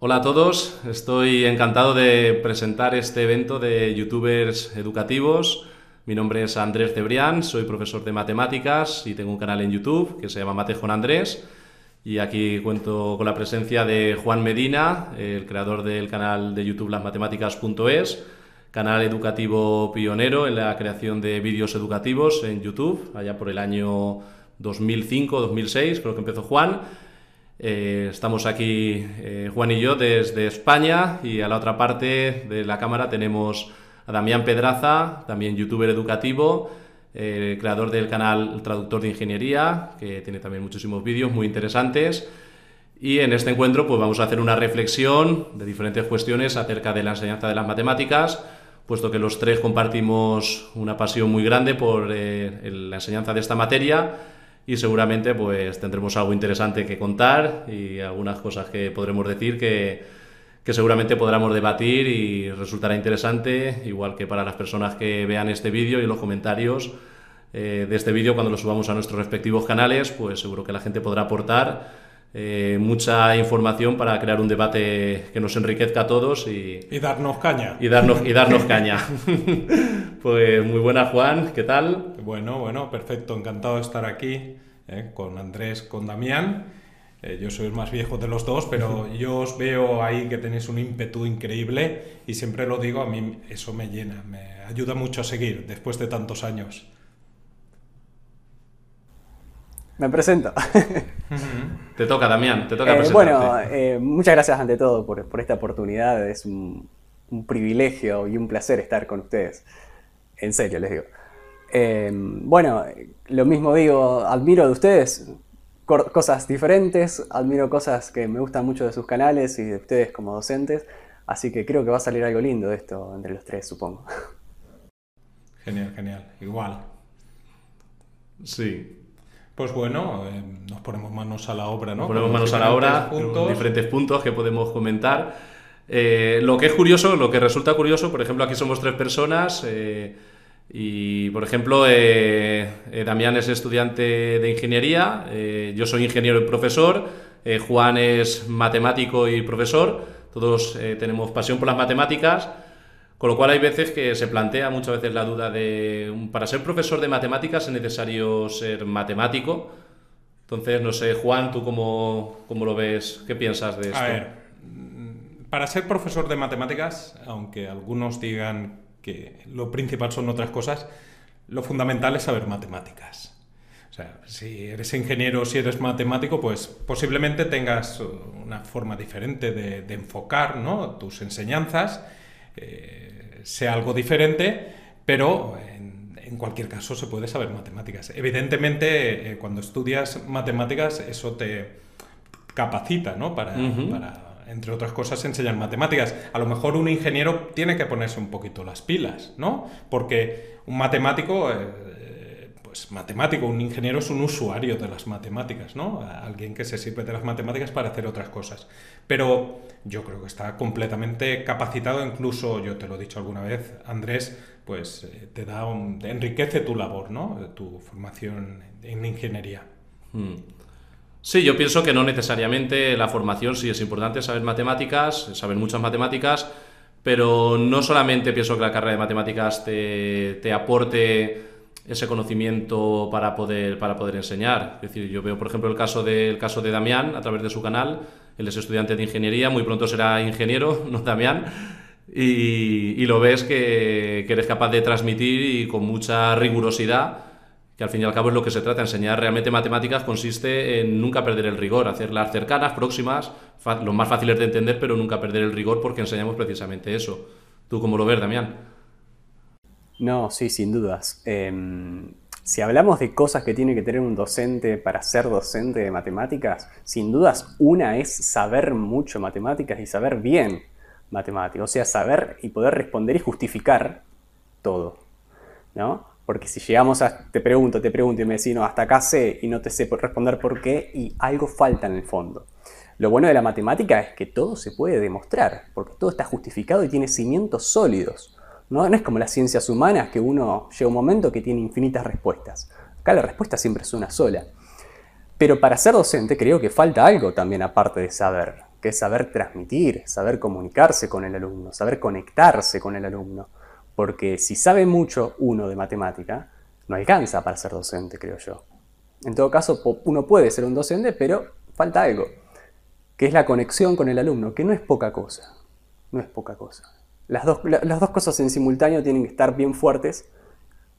Hola a todos, estoy encantado de presentar este evento de youtubers educativos. Mi nombre es Andrés Cebrián, soy profesor de matemáticas y tengo un canal en YouTube que se llama Mates con Andrés. Y aquí cuento con la presencia de Juan Medina, el creador del canal de YouTube lasmatemáticas.es, canal educativo pionero en la creación de vídeos educativos en YouTube, allá por el año 2005-2006, creo que empezó Juan. Estamos aquí Juan y yo desde España, y a la otra parte de la cámara tenemos a Damián Pedraza, también youtuber educativo, creador del canal Traductor de Ingeniería, que tiene también muchísimos vídeos muy interesantes. Y en este encuentro pues vamos a hacer una reflexión de diferentes cuestiones acerca de la enseñanza de las matemáticas, puesto que los tres compartimos una pasión muy grande por la enseñanza de esta materia. Y seguramente pues tendremos algo interesante que contar y algunas cosas que podremos decir que seguramente podremos debatir y resultará interesante, igual que para las personas que vean este vídeo y los comentarios de este vídeo cuando lo subamos a nuestros respectivos canales, pues seguro que la gente podrá aportar mucha información para crear un debate que nos enriquezca a todos y darnos caña. Y darnos caña. Pues muy buena, Juan, ¿qué tal? Bueno, perfecto, encantado de estar aquí con Andrés, con Damián. Yo soy el más viejo de los dos, pero yo os veo ahí que tenéis un ímpetu increíble y siempre lo digo, a mí eso me llena, me ayuda mucho a seguir después de tantos años. Me presento. Te toca, Damián, te toca presentarte. Bueno, muchas gracias ante todo por esta oportunidad. Es un privilegio y un placer estar con ustedes. En serio, les digo. Bueno, lo mismo digo, admiro de ustedes cosas diferentes, admiro cosas que me gustan mucho de sus canales y de ustedes como docentes. Así que creo que va a salir algo lindo de esto entre los tres, supongo. Genial, igual. Sí. Pues bueno, nos ponemos manos a la obra, ¿no? Nos ponemos manos a la obra, diferentes puntos que podemos comentar. Lo que es curioso, lo que resulta curioso, por ejemplo, aquí somos tres personas y, por ejemplo, Damián es estudiante de ingeniería, yo soy ingeniero y profesor, Juan es matemático y profesor, todos tenemos pasión por las matemáticas. Con lo cual hay veces que se plantea muchas veces la duda de, para ser profesor de matemáticas es necesario ser matemático. Entonces, no sé, Juan, ¿tú cómo lo ves? ¿Qué piensas de esto? A ver, para ser profesor de matemáticas, aunque algunos digan que lo principal son otras cosas, lo fundamental es saber matemáticas. O sea, si eres ingeniero, si eres matemático, pues posiblemente tengas una forma diferente de enfocar, ¿no?, tus enseñanzas. Sea algo diferente, pero en cualquier caso se puede saber matemáticas. Evidentemente, cuando estudias matemáticas, eso te capacita, ¿no?, para, entre otras cosas, enseñar matemáticas. A lo mejor un ingeniero tiene que ponerse un poquito las pilas, ¿no? Porque un matemático, un ingeniero es un usuario de las matemáticas, ¿no? Alguien que se sirve de las matemáticas para hacer otras cosas. Pero yo creo que está completamente capacitado, incluso, yo te lo he dicho alguna vez, Andrés, pues te enriquece tu labor, ¿no?, tu formación en ingeniería. Sí, yo pienso que no necesariamente la formación, sí es importante saber matemáticas, saber muchas matemáticas, pero no solamente pienso que la carrera de matemáticas te aporte ese conocimiento para poder enseñar. Es decir, yo veo, por ejemplo, el caso de Damián a través de su canal. Él es estudiante de ingeniería, muy pronto será ingeniero, ¿no, Damián? Y lo ves que eres capaz de transmitir y con mucha rigurosidad, que al fin y al cabo es lo que se trata. Enseñar realmente matemáticas consiste en nunca perder el rigor, hacerlas cercanas, próximas, lo más fáciles de entender, pero nunca perder el rigor, porque enseñamos precisamente eso. ¿Tú cómo lo ves, Damián? No, sí, sin dudas. Si hablamos de cosas que tiene que tener un docente para ser docente de matemáticas, sin dudas una es saber mucho matemáticas y saber bien matemáticas. O sea, saber y poder responder y justificar todo, ¿no? Porque si llegamos a te pregunto y me decís, no, hasta acá sé y no te sé responder por qué, y algo falta en el fondo. Lo bueno de la matemática es que todo se puede demostrar, porque todo está justificado y tiene cimientos sólidos. No es como las ciencias humanas, que uno llega a un momento que tiene infinitas respuestas. Acá la respuesta siempre es una sola. Pero para ser docente creo que falta algo también aparte de saber. que es saber transmitir, saber comunicarse con el alumno, saber conectarse con el alumno. Porque si sabe mucho uno de matemática, no alcanza para ser docente, creo yo. En todo caso, uno puede ser un docente, pero falta algo, que es la conexión con el alumno, que no es poca cosa. No es poca cosa. Las dos cosas en simultáneo tienen que estar bien fuertes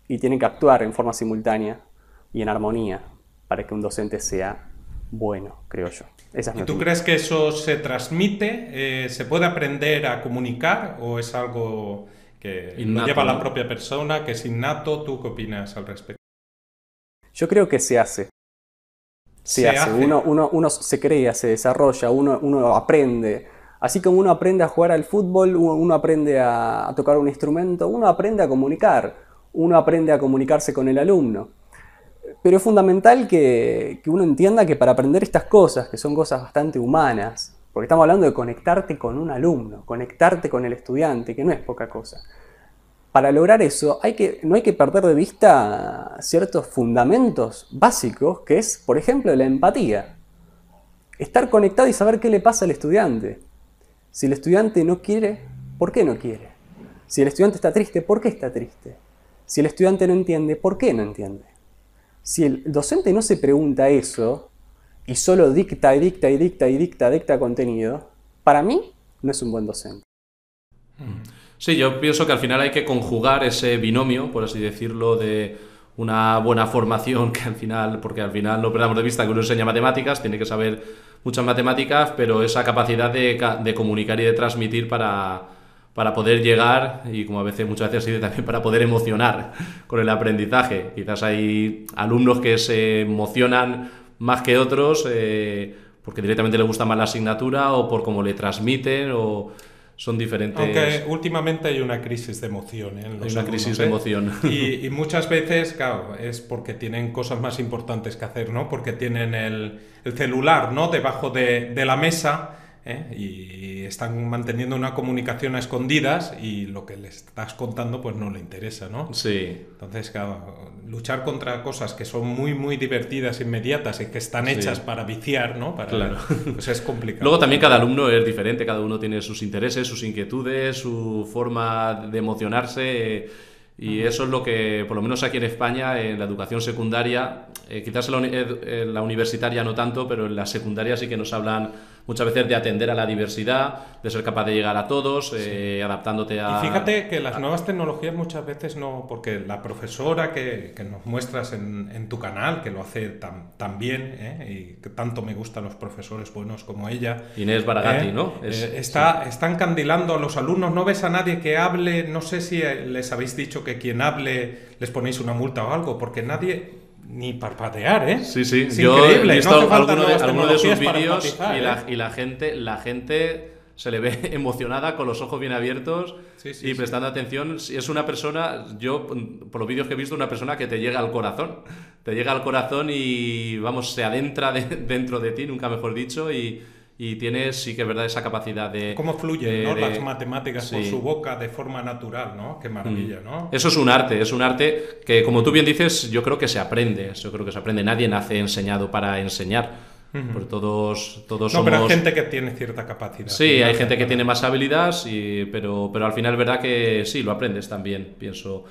y tienen que actuar en forma simultánea y en armonía para que un docente sea bueno, creo yo. Esa es mi ¿Y tú opinión. crees que eso se transmite? ¿Se puede aprender a comunicar o es algo que Innato, lo lleva la ¿no? propia persona, que es innato? ¿Tú qué opinas al respecto? Yo creo que se hace. Se hace. Uno se crea, se desarrolla, uno aprende. Así como uno aprende a jugar al fútbol, uno aprende a tocar un instrumento, uno aprende a comunicar, uno aprende a comunicarse con el alumno. Pero es fundamental que uno entienda que para aprender estas cosas, que son cosas bastante humanas, porque estamos hablando de conectarte con un alumno, conectarte con el estudiante, que no es poca cosa. Para lograr eso no hay que perder de vista ciertos fundamentos básicos, que es, por ejemplo, la empatía. Estar conectado y saber qué le pasa al estudiante. Si el estudiante no quiere, ¿por qué no quiere? Si el estudiante está triste, ¿por qué está triste? Si el estudiante no entiende, ¿por qué no entiende? Si el docente no se pregunta eso y solo dicta y dicta y dicta y dicta contenido, para mí no es un buen docente. Sí, yo pienso que al final hay que conjugar ese binomio, por así decirlo, de una buena formación, que al final, porque al final no perdamos de vista que uno enseña matemáticas, tiene que saber muchas matemáticas, pero esa capacidad de comunicar y de transmitir para poder llegar, y como muchas veces ha sido también para poder emocionar con el aprendizaje. Quizás hay alumnos que se emocionan más que otros porque directamente les gusta más la asignatura o por cómo le transmiten o son diferentes. Aunque últimamente hay una crisis de emoción en los Hay una alumnos, crisis de emoción. Y muchas veces, claro, es porque tienen cosas más importantes que hacer, ¿no? Porque tienen el celular, ¿no?, debajo de la mesa, y están manteniendo una comunicación a escondidas y lo que les estás contando pues no le interesa, ¿no? Sí. Entonces, claro, luchar contra cosas que son muy, muy divertidas, inmediatas y que están hechas para viciar, ¿no? Claro. Pues es complicado. Luego también cada alumno es diferente, cada uno tiene sus intereses, sus inquietudes, su forma de emocionarse, y eso es lo que, por lo menos aquí en España, en la educación secundaria, quizás en la universitaria no tanto, pero en la secundaria sí que nos hablan muchas veces de atender a la diversidad, de ser capaz de llegar a todos, adaptándote a... Y fíjate que las nuevas tecnologías muchas veces no, porque la profesora que nos muestras en tu canal, que lo hace tan bien, y que tanto me gustan los profesores buenos como ella. Inés Baragati, ¿no? Está encandilando a los alumnos, no ves a nadie que hable, no sé si les habéis dicho que quien hable les ponéis una multa o algo, porque nadie... Ni parpadear, ¿eh? Sí, sí. Es Yo increíble. he visto alguno de sus tecnologías para vídeos empatizar, y la gente se le ve emocionada, con los ojos bien abiertos y prestando atención. Es una persona, yo por los vídeos que he visto, una persona que te llega al corazón. Te llega al corazón y, vamos, se adentra dentro de ti, nunca mejor dicho, y tienes, sí que es verdad, esa capacidad de... Cómo fluyen, ¿no?, las matemáticas por sí. su boca de forma natural, ¿no? Qué maravilla, ¿no? Eso es un arte que, como tú bien dices, yo creo que se aprende. Nadie nace enseñado para enseñar. Porque todos somos... No, pero hay gente que tiene cierta capacidad. Sí, hay gente que tiene más habilidad, pero al final es verdad que sí, lo aprendes también, pienso.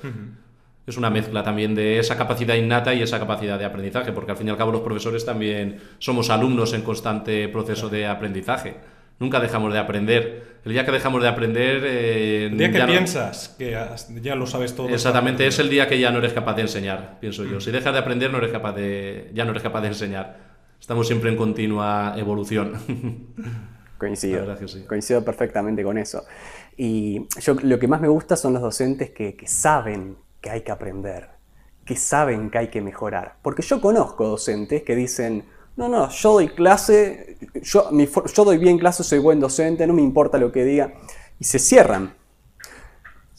Es una mezcla también de esa capacidad innata y esa capacidad de aprendizaje, porque al fin y al cabo los profesores también somos alumnos en constante proceso de aprendizaje. Nunca dejamos de aprender. El día que dejamos de aprender... el día que piensas que ya lo sabes todo. Exactamente, es el día que ya no eres capaz de enseñar, pienso yo. Si dejas de aprender, ya no eres capaz de enseñar. Estamos siempre en continua evolución. Coincido, La verdad que sí. Coincido perfectamente con eso. Y yo lo que más me gusta son los docentes que saben que hay que aprender, que saben que hay que mejorar. Porque yo conozco docentes que dicen, no, yo doy clase, yo doy bien clase, soy buen docente, no me importa lo que diga, y se cierran.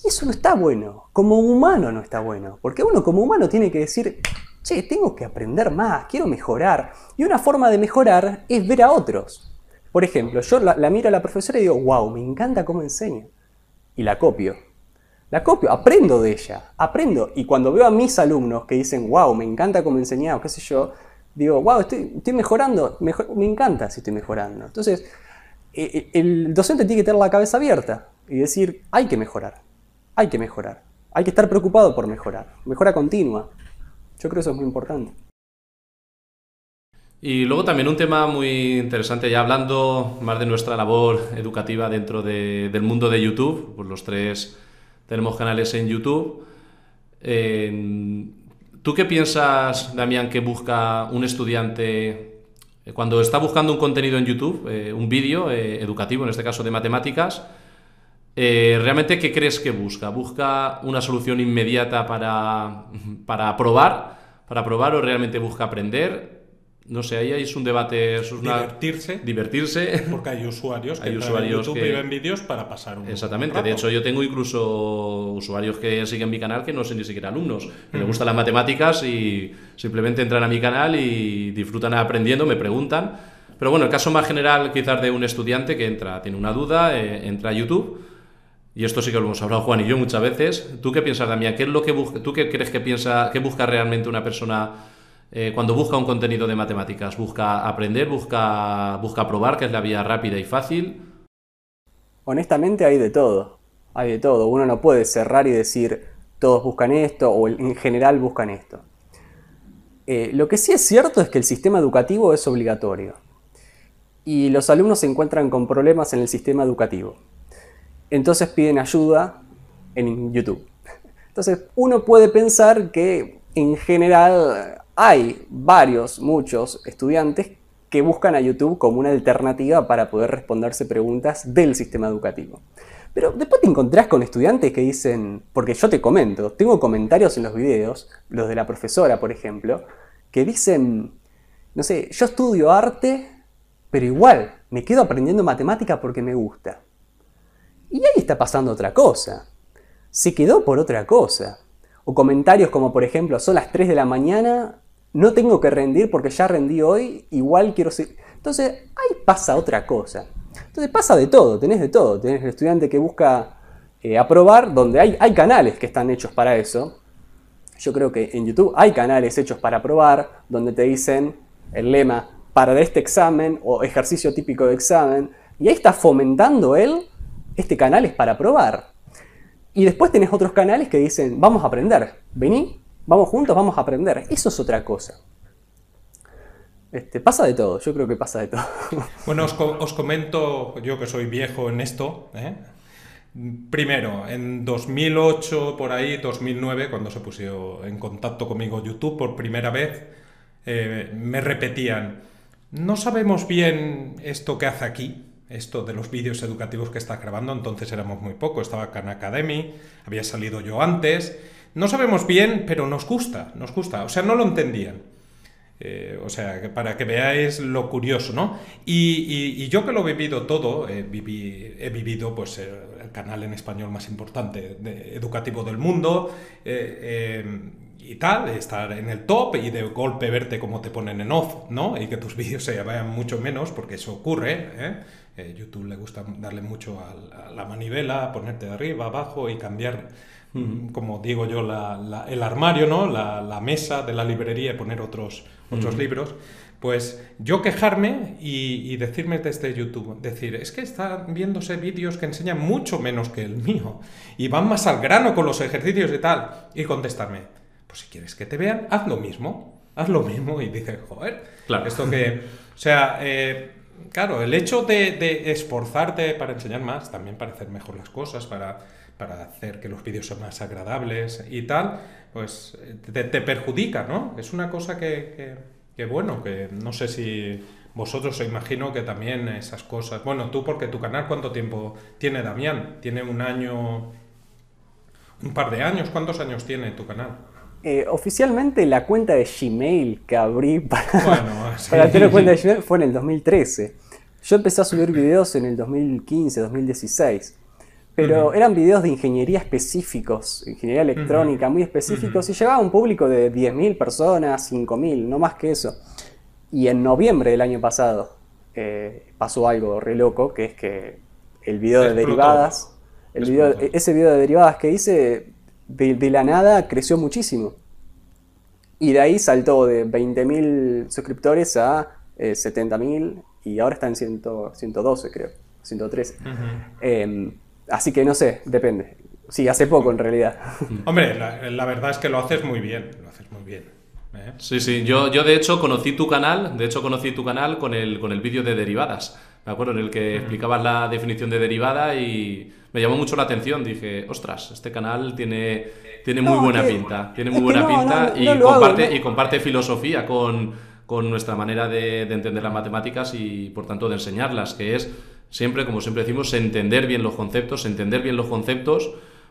Y eso no está bueno, como humano no está bueno, porque uno como humano tiene que decir, che, tengo que aprender más, quiero mejorar. Y una forma de mejorar es ver a otros. Por ejemplo, yo la miro a la profesora y digo, wow, me encanta cómo enseña. Y la copio, aprendo de ella, aprendo. Y cuando veo a mis alumnos que dicen, wow, me encanta cómo enseña, o qué sé yo, digo, wow, estoy mejorando, me encanta si estoy mejorando. Entonces, el docente tiene que tener la cabeza abierta y decir, hay que mejorar, hay que mejorar, hay que estar preocupado por mejorar, mejora continua. Yo creo que eso es muy importante. Y luego también un tema muy interesante, ya hablando más de nuestra labor educativa dentro del mundo de YouTube, pues los tres tenemos canales en YouTube. ¿Tú qué piensas, Damián, que busca un estudiante cuando está buscando un contenido en YouTube, un vídeo educativo, en este caso de matemáticas? ¿Realmente qué crees que busca? ¿Busca una solución inmediata para probar o realmente busca aprender? No sé, ahí es un debate, es divertirse. Porque hay usuarios que hay entran en usuarios YouTube que y ven vídeos para pasar un Exactamente, rato. de hecho yo tengo incluso usuarios que siguen mi canal que no son ni siquiera alumnos, que les gustan las matemáticas y simplemente entran a mi canal y disfrutan aprendiendo, me preguntan. Pero bueno, el caso más general quizás de un estudiante que tiene una duda, entra a YouTube. Y esto sí que lo hemos hablado Juan y yo muchas veces. ¿Tú qué piensas, Damián? ¿Qué es lo que ¿Tú qué crees que busca realmente una persona cuando busca un contenido de matemáticas? ¿Busca aprender? ¿Busca probar, que es la vía rápida y fácil? Honestamente hay de todo, hay de todo. Uno no puede cerrar y decir todos buscan esto o en general buscan esto. Lo que sí es cierto es que el sistema educativo es obligatorio y los alumnos se encuentran con problemas en el sistema educativo. Entonces piden ayuda en YouTube. Entonces uno puede pensar que en general hay muchos estudiantes que buscan a YouTube como una alternativa para poder responderse preguntas del sistema educativo. Pero después te encontrás con estudiantes que dicen, porque yo te comento, tengo comentarios en los videos, los de la profesora por ejemplo, que dicen, no sé, yo estudio arte, pero igual me quedo aprendiendo matemática porque me gusta. Y ahí está pasando otra cosa. Se quedó por otra cosa. O comentarios como, por ejemplo, son las 3 de la mañana, no tengo que rendir porque ya rendí hoy, igual quiero seguir. Entonces, ahí pasa otra cosa. Entonces pasa de todo, tenés de todo. Tenés el estudiante que busca aprobar, donde hay canales que están hechos para eso. Yo creo que en YouTube hay canales hechos para aprobar, donde te dicen el lema para este examen o ejercicio típico de examen. Y ahí está fomentando él. Este canal es para probar. Y después tenés otros canales que dicen, vamos a aprender. Vení, vamos juntos, vamos a aprender. Eso es otra cosa. Pasa de todo, yo creo que pasa de todo. Bueno, os comento, yo que soy viejo en esto, ¿eh? Primero, en 2008, por ahí, 2009, cuando se puso en contacto conmigo YouTube por primera vez, me repetían, no sabemos bien esto que hace aquí, esto de los vídeos educativos que está grabando, entonces éramos muy pocos, estaba Khan Academy, había salido yo antes, no sabemos bien, pero nos gusta, o sea, no lo entendían. O sea, para que veáis lo curioso, ¿no? Y yo que lo he vivido todo, he vivido pues el canal en español más importante educativo del mundo, y tal, estar en el top y de golpe verte como te ponen en off, ¿no? Y que tus vídeos se vean mucho menos, porque eso ocurre, ¿eh? YouTube le gusta darle mucho a la manivela, ponerte de arriba, abajo y cambiar, como digo yo, el armario, ¿no? La mesa de la librería y poner otros libros. Pues yo quejarme y decirme desde YouTube, decir, es que están viéndose vídeos que enseñan mucho menos que el mío y van más al grano con los ejercicios y tal, y contestarme, pues si quieres que te vean, haz lo mismo, y dices, joder, Claro. esto que, o sea, claro, el hecho de esforzarte para enseñar más, también para hacer mejor las cosas, para hacer que los vídeos sean más agradables y tal, pues te perjudica, ¿no? Es una cosa que bueno, que no sé si vosotros os imagino que también esas cosas... Bueno, tú porque tu canal, ¿cuánto tiempo tiene, Damián? ¿Tiene un año, un par de años? ¿Cuántos años tiene tu canal? Oficialmente la cuenta de Gmail que abrí Bueno, sí. para tener cuenta de Gmail fue en el 2013. Yo empecé a subir videos en el 2015, 2016. Pero eran videos de ingeniería específicos, ingeniería electrónica muy específicos, y llegaba a un público de 10.000 personas, 5.000, no más que eso. Y en noviembre del año pasado pasó algo re loco, que es que el video de derivadas, ese video de derivadas que hice, de la nada creció muchísimo. Y de ahí saltó de 20.000 suscriptores a 70.000 y ahora está en 112, creo, 113. Así que no sé, depende. Sí, hace poco en realidad. Hombre, la verdad es que lo haces muy bien, lo haces muy bien. Sí, sí, yo de hecho conocí tu canal, con el vídeo de derivadas, me acuerdo, en el que explicabas la definición de derivada y me llamó mucho la atención, dije, ostras, este canal tiene muy buena pinta, y comparte filosofía con nuestra manera de entender las matemáticas y por tanto de enseñarlas, que es siempre, como siempre decimos, entender bien los conceptos,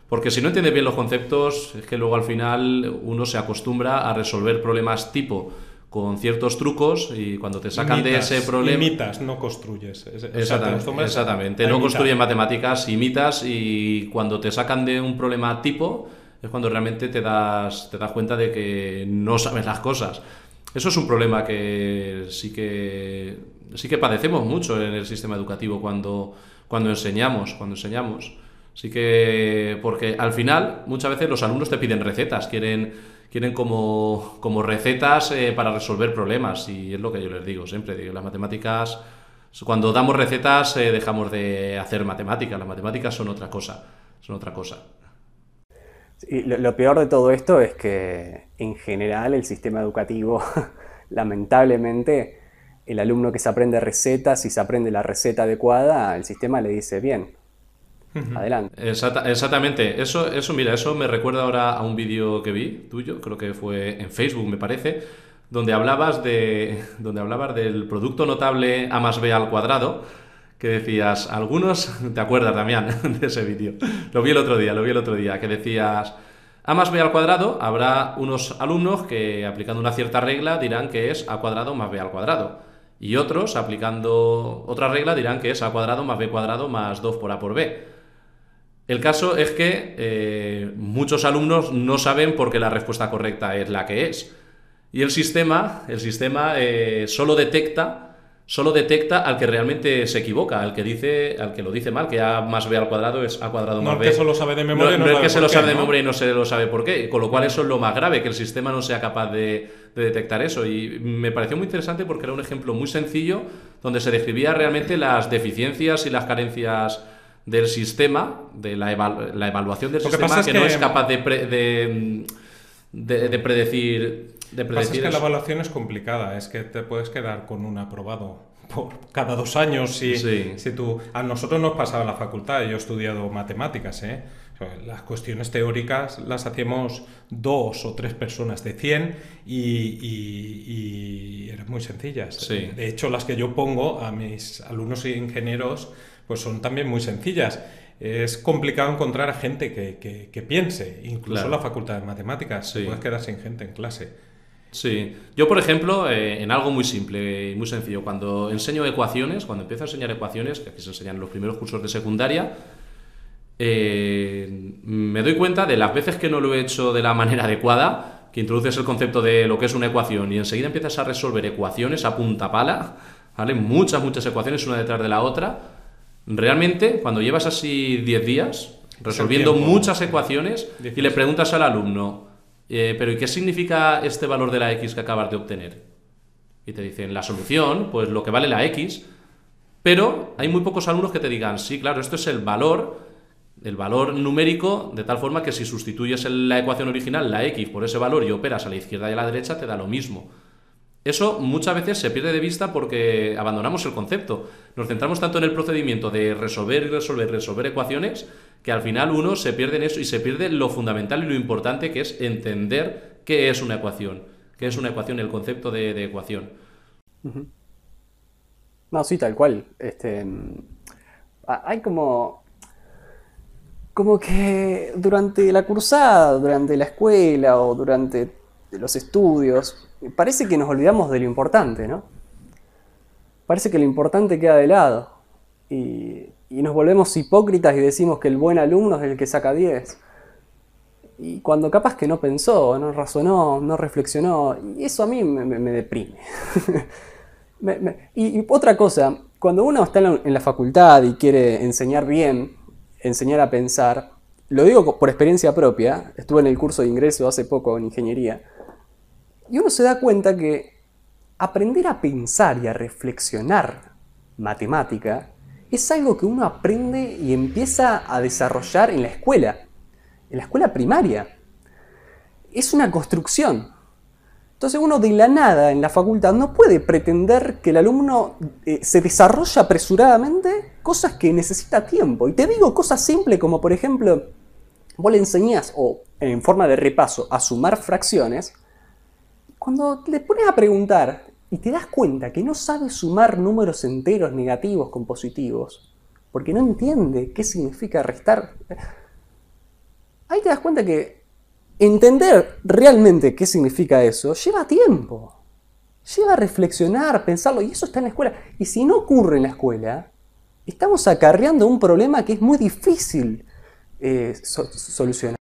porque si no entiendes bien los conceptos, es que luego al final uno se acostumbra a resolver problemas tipo con ciertos trucos y cuando te sacan de ese problema... Imitas, no construyes. Exactamente. No construyes matemáticas, imitas y cuando te sacan de un problema tipo es cuando realmente te das cuenta de que no sabes las cosas. Eso es un problema que sí que padecemos mucho en el sistema educativo cuando enseñamos. Así que, porque al final, muchas veces los alumnos te piden recetas, quieren como recetas para resolver problemas, y es lo que yo les digo siempre, digo, las matemáticas, cuando damos recetas dejamos de hacer matemáticas, las matemáticas son otra cosa. Y lo peor de todo esto es que, en general, el sistema educativo, lamentablemente, el alumno que se aprende recetas, si se aprende la receta adecuada, el sistema le dice bien. Adelante. Exactamente. Mira, eso me recuerda ahora a un vídeo que vi tuyo, creo que fue en Facebook, me parece, donde hablabas del producto notable A más B al cuadrado, que decías, algunos, ¿te acuerdas, Damián, de ese vídeo? Lo vi el otro día, que decías, A más B al cuadrado, habrá unos alumnos que aplicando una cierta regla dirán que es A cuadrado más B al cuadrado. Y otros, aplicando otra regla, dirán que es A cuadrado más B cuadrado más 2 por A por B. El caso es que muchos alumnos no saben por qué la respuesta correcta es la que es. Y el sistema solo detecta al que realmente se equivoca, al que lo dice mal, que A más B al cuadrado es A cuadrado más B. No el que se lo sabe de memoria. No el que se lo sabe de memoria y no se lo sabe por qué. Con lo cual eso es lo más grave, que el sistema no sea capaz de detectar eso. Y me pareció muy interesante porque era un ejemplo muy sencillo donde se describía realmente las deficiencias y las carencias del sistema, de la evaluación del sistema, que no es capaz de predecir. Lo que pasa es que la evaluación es complicada, es que te puedes quedar con un aprobado por cada 2 años. A nosotros nos pasaba en la facultad, yo he estudiado matemáticas, las cuestiones teóricas las hacíamos 2 o 3 personas de 100 y eran muy sencillas. Sí. De hecho, las que yo pongo a mis alumnos ingenieros pues son también muy sencillas. Es complicado encontrar a gente que piense, incluso en la facultad de matemáticas. Te puedes quedar sin gente en clase. Sí, yo por ejemplo, en algo muy simple y muy sencillo, cuando empiezo a enseñar ecuaciones, que aquí se enseñan en los primeros cursos de secundaria, me doy cuenta de las veces que no lo he hecho de la manera adecuada, que introduces el concepto de lo que es una ecuación y enseguida empiezas a resolver ecuaciones a punta pala, ¿vale? Muchas ecuaciones una detrás de la otra. Realmente, cuando llevas así 10 días resolviendo muchas ecuaciones y le preguntas al alumno, pero ¿y qué significa este valor de la x que acabas de obtener? Y te dicen, la solución, pues lo que vale la x, pero hay muy pocos alumnos que te digan, sí, claro, esto es el valor numérico, de tal forma que si sustituyes la ecuación original, la x, por ese valor y operas a la izquierda y a la derecha, te da lo mismo. Eso muchas veces se pierde de vista porque abandonamos el concepto. Nos centramos tanto en el procedimiento de resolver ecuaciones, que al final uno se pierde en eso y se pierde lo fundamental y lo importante, que es entender qué es una ecuación. ¿Qué es una ecuación? El concepto de ecuación. No, sí, tal cual. Hay como que durante la cursada, durante la escuela o durante los estudios, parece que nos olvidamos de lo importante, ¿no? Parece que lo importante queda de lado y nos volvemos hipócritas y decimos que el buen alumno es el que saca 10. Y cuando capaz que no pensó, no razonó, no reflexionó, y eso a mí me deprime. Y otra cosa, cuando uno está en la facultad y quiere enseñar bien, enseñar a pensar, lo digo por experiencia propia, estuve en el curso de ingreso hace poco en ingeniería, y uno se da cuenta que aprender a pensar y a reflexionar matemática es algo que uno aprende y empieza a desarrollar en la escuela primaria. Es una construcción. Entonces uno de la nada en la facultad no puede pretender que el alumno se desarrolle apresuradamente cosas que necesita tiempo. Y te digo cosas simples como, por ejemplo, vos le enseñás, o en forma de repaso, a sumar fracciones. Cuando le pones a preguntar y te das cuenta que no sabe sumar números enteros negativos con positivos, porque no entiende qué significa restar, ahí te das cuenta que entender realmente qué significa eso lleva tiempo. Lleva a reflexionar, pensarlo, y eso está en la escuela. Y si no ocurre en la escuela, estamos acarreando un problema que es muy difícil solucionar.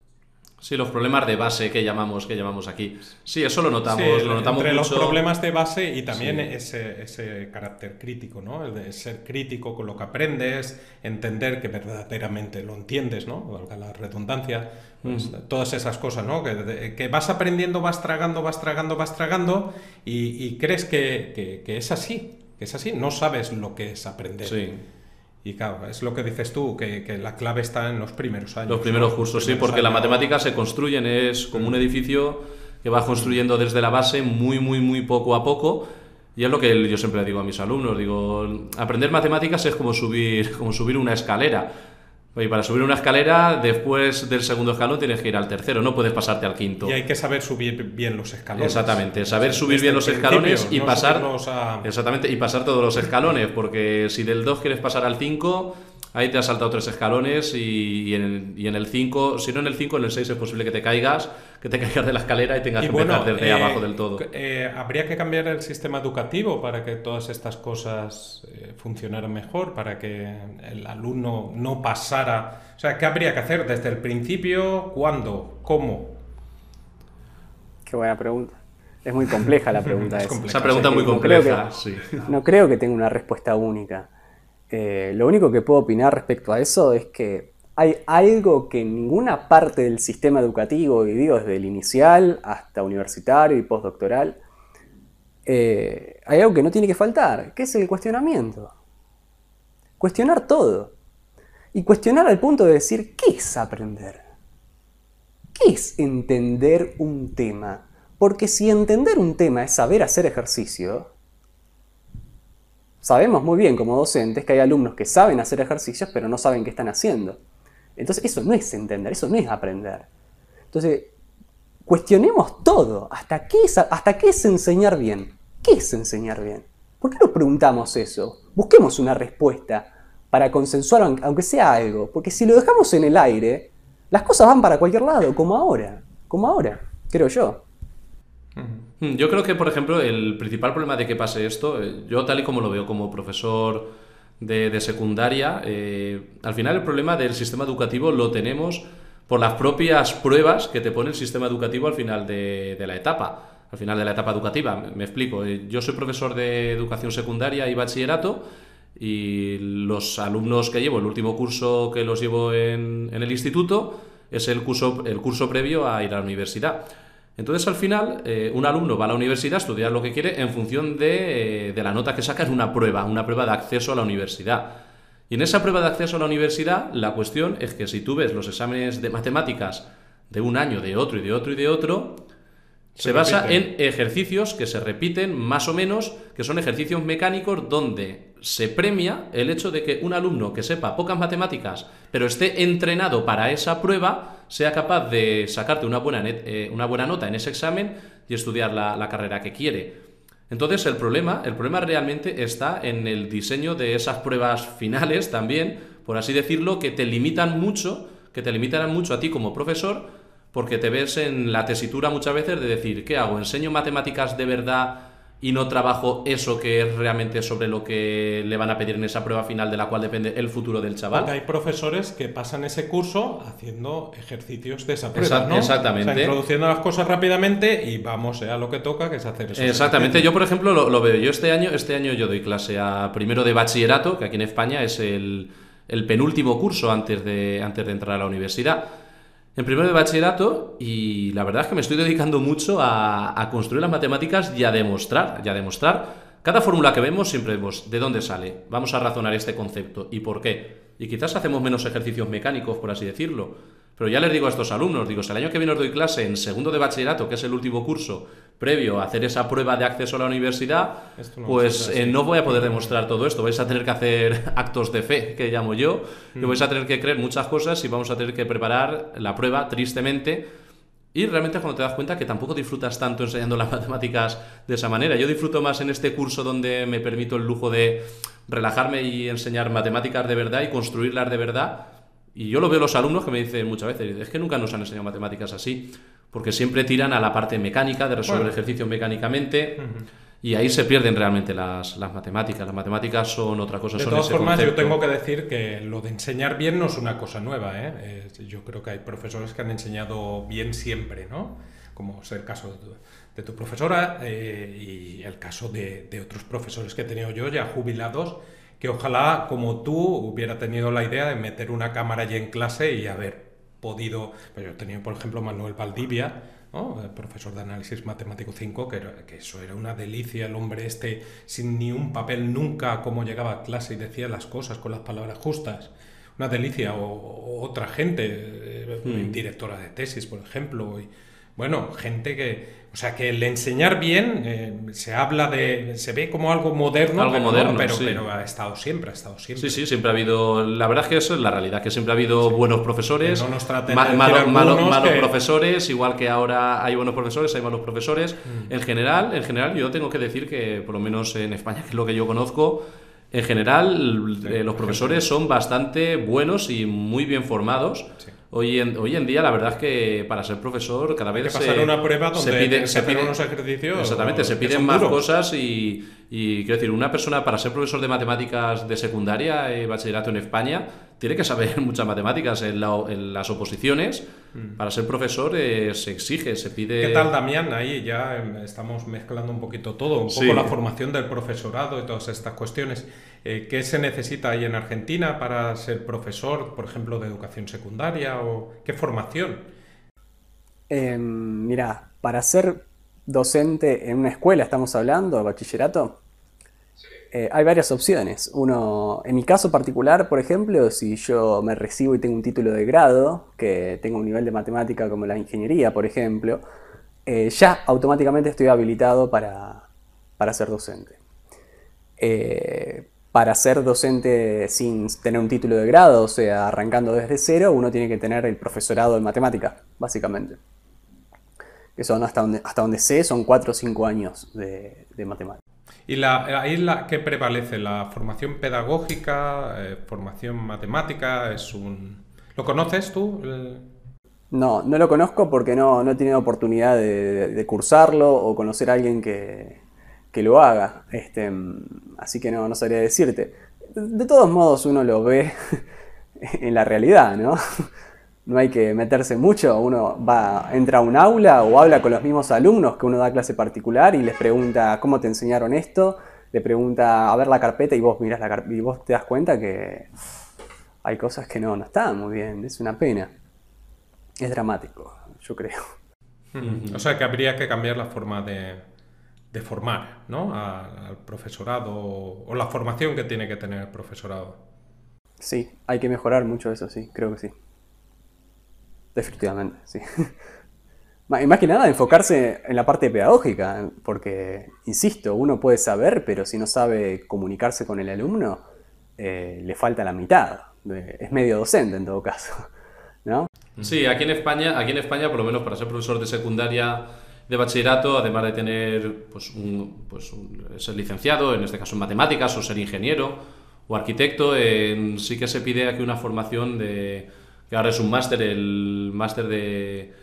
Sí, los problemas de base que llamamos aquí. Sí, eso lo notamos, Sí, lo notamos entre mucho. los problemas de base y también Sí. ese carácter crítico, ¿no? El de ser crítico con lo que aprendes, entender que verdaderamente lo entiendes, ¿no? Valga la redundancia, pues, todas esas cosas, ¿no? Que vas aprendiendo, vas tragando y crees que es así, no sabes lo que es aprender. Sí. Y claro, es lo que dices tú, que la clave está en los primeros años. Los primeros ¿no? cursos, sí, Primeros porque las años. matemáticas se construyen, es como un edificio que va construyendo desde la base muy poco a poco. Y es lo que yo siempre digo a mis alumnos, digo, aprender matemáticas es como subir una escalera. Y para subir una escalera, después del segundo escalón tienes que ir al tercero, no puedes pasarte al quinto. Y hay que saber subir bien los escalones. Exactamente, saber subir Desde bien el los principio, escalones y no pasar. subirlos a... Exactamente, y pasar todos los escalones, porque si del 2 quieres pasar al 5, ahí te has saltado 3 escalones y en el 5, si no en el 5, en el 6 es posible que te caigas de la escalera y tengas que empezar desde abajo del todo. Habría que cambiar el sistema educativo para que todas estas cosas funcionaran mejor, para que el alumno no pasara... O sea, ¿qué habría que hacer desde el principio? ¿Cuándo? ¿Cómo? Qué buena pregunta. Es muy compleja la pregunta esa. Esa pregunta es muy No creo compleja, sí. No creo que tenga una respuesta única. Lo único que puedo opinar respecto a eso es que hay algo que en ninguna parte del sistema educativo, y digo desde el inicial hasta universitario y postdoctoral, hay algo que no tiene que faltar, que es el cuestionamiento. Cuestionar todo. Y cuestionar al punto de decir, ¿qué es aprender? ¿Qué es entender un tema? Porque si entender un tema es saber hacer ejercicio, sabemos muy bien como docentes que hay alumnos que saben hacer ejercicios pero no saben qué están haciendo. Entonces eso no es entender, eso no es aprender. Entonces, cuestionemos todo. ¿Hasta qué es enseñar bien? ¿Qué es enseñar bien? ¿Por qué no preguntamos eso? Busquemos una respuesta para consensuar aunque sea algo. Porque si lo dejamos en el aire, las cosas van para cualquier lado, como ahora, creo yo. Yo creo que, por ejemplo, el principal problema de que pase esto, yo tal y como lo veo como profesor de secundaria, al final el problema del sistema educativo lo tenemos por las propias pruebas que te pone el sistema educativo al final de la etapa. Al final de la etapa educativa, me explico. Yo soy profesor de educación secundaria y bachillerato y los alumnos que llevo, el último curso que los llevo en el instituto, es el curso previo a ir a la universidad. Entonces, al final, un alumno va a la universidad a estudiar lo que quiere en función de la nota que saca en una prueba de acceso a la universidad. Y en esa prueba de acceso a la universidad, la cuestión es que si tú ves los exámenes de matemáticas de un año, de otro y de otro y de otro, se basa en ejercicios que se repiten más o menos, que son ejercicios mecánicos donde se premia el hecho de que un alumno que sepa pocas matemáticas, pero esté entrenado para esa prueba, sea capaz de sacarte una buena nota en ese examen y estudiar la carrera que quiere. Entonces el problema realmente está en el diseño de esas pruebas finales también, por así decirlo, que te limitan mucho a ti como profesor, porque te ves en la tesitura muchas veces de decir, ¿qué hago? ¿Enseño matemáticas de verdad y no trabajo eso que es realmente sobre lo que le van a pedir en esa prueba final de la cual depende el futuro del chaval? Porque hay profesores que pasan ese curso haciendo ejercicios de esa prueba, ¿no? Exactamente. O sea, introduciendo las cosas rápidamente y vamos a lo que toca, que es hacer eso. Exactamente. Yo, por ejemplo, lo veo. Yo este año yo doy clase a primero de bachillerato, que aquí en España es el penúltimo curso antes de entrar a la universidad. En primero de bachillerato, y la verdad es que me estoy dedicando mucho a construir las matemáticas y a demostrar Cada fórmula que vemos siempre vemos de dónde sale. Vamos a razonar este concepto y por qué. Y quizás hacemos menos ejercicios mecánicos, por así decirlo. Pero ya les digo a estos alumnos, digo, si el año que viene os doy clase en segundo de bachillerato, que es el último curso previo a hacer esa prueba de acceso a la universidad, pues no voy a poder demostrar todo esto. Vais a tener que hacer actos de fe, que llamo yo, y vais a tener que creer muchas cosas y vamos a tener que preparar la prueba, tristemente. Y realmente cuando te das cuenta que tampoco disfrutas tanto enseñando las matemáticas de esa manera. Yo disfruto más en este curso donde me permito el lujo de relajarme y enseñar matemáticas de verdad y construirlas de verdad. Y yo lo veo los alumnos que me dicen muchas veces, es que nunca nos han enseñado matemáticas así, porque siempre tiran a la parte mecánica, de resolver ejercicios mecánicamente, y ahí se pierden realmente las matemáticas. Las matemáticas son otra cosa. De todas formas, yo tengo que decir que lo de enseñar bien no es una cosa nueva, ¿eh? Yo creo que hay profesores que han enseñado bien siempre, ¿no? Como es el caso de tu profesora y el caso de otros profesores que he tenido yo, ya jubilados, que ojalá, como tú, hubiera tenido la idea de meter una cámara allí en clase y haber podido... Pues yo he tenido, por ejemplo, Manuel Valdivia, ¿no? El profesor de análisis matemático 5, que eso era una delicia, el hombre este, sin ni un papel nunca, cómo llegaba a clase y decía las cosas con las palabras justas. Una delicia. O otra gente, directora de tesis, por ejemplo, y, bueno, gente que... O sea, que el enseñar bien se ve como algo moderno, pero ha estado siempre. Sí, siempre ha habido... La verdad es que eso es la realidad, que siempre ha habido buenos profesores, no nos traten malos profesores, igual que ahora hay buenos profesores, hay malos profesores. En general, yo tengo que decir que, por lo menos en España, que es lo que yo conozco, en general los profesores son bastante buenos y muy bien formados. Sí. Hoy en día, la verdad es que para ser profesor cada vez se pide una prueba donde se piden unos ejercicios. Exactamente, se piden más cosas y quiero decir, una persona para ser profesor de matemáticas de secundaria y bachillerato en España tiene que saber muchas matemáticas en las oposiciones. Para ser profesor se exige, se pide... ¿Qué tal, Damián? Ahí ya estamos mezclando un poquito todo, un poco la formación del profesorado y todas estas cuestiones. ¿Qué se necesita ahí en Argentina para ser profesor, por ejemplo, de educación secundaria? ¿O qué formación? Mira, para ser docente en una escuela, estamos hablando, bachillerato, hay varias opciones. En mi caso particular, por ejemplo, si yo me recibo y tengo un título de grado, que tengo un nivel de matemática como la ingeniería, por ejemplo, ya automáticamente estoy habilitado para ser docente. Para ser docente sin tener un título de grado, o sea, arrancando desde cero, uno tiene que tener el profesorado de matemática, básicamente. Que son, hasta donde sé, son 4 o 5 años de matemática. ¿Y qué prevalece? ¿La formación pedagógica, formación matemática? ¿Lo conoces tú? No lo conozco porque no he tenido oportunidad de cursarlo o conocer a alguien que lo haga. Así que no sabría decirte. De todos modos, uno lo ve en la realidad, ¿no? No hay que meterse mucho, uno entra a un aula o habla con los mismos alumnos que uno da clase particular y les pregunta ¿cómo te enseñaron esto? Le pregunta a ver la carpeta y vos mirás la carpeta y vos te das cuenta que hay cosas que no están muy bien, es una pena. Es dramático, yo creo. O sea que habría que cambiar la forma de formar, ¿no? Al profesorado o la formación que tiene que tener el profesorado. Sí, hay que mejorar mucho eso, sí, creo que sí. Definitivamente, sí. Más que nada enfocarse en la parte pedagógica, porque, insisto, uno puede saber, pero si no sabe comunicarse con el alumno, le falta la mitad. Es medio docente en todo caso, ¿no? Sí, aquí en España, por lo menos para ser profesor de secundaria, de bachillerato, además de tener ser licenciado, en este caso en matemáticas, o ser ingeniero o arquitecto, sí que se pide aquí una formación que ahora es un máster, el máster de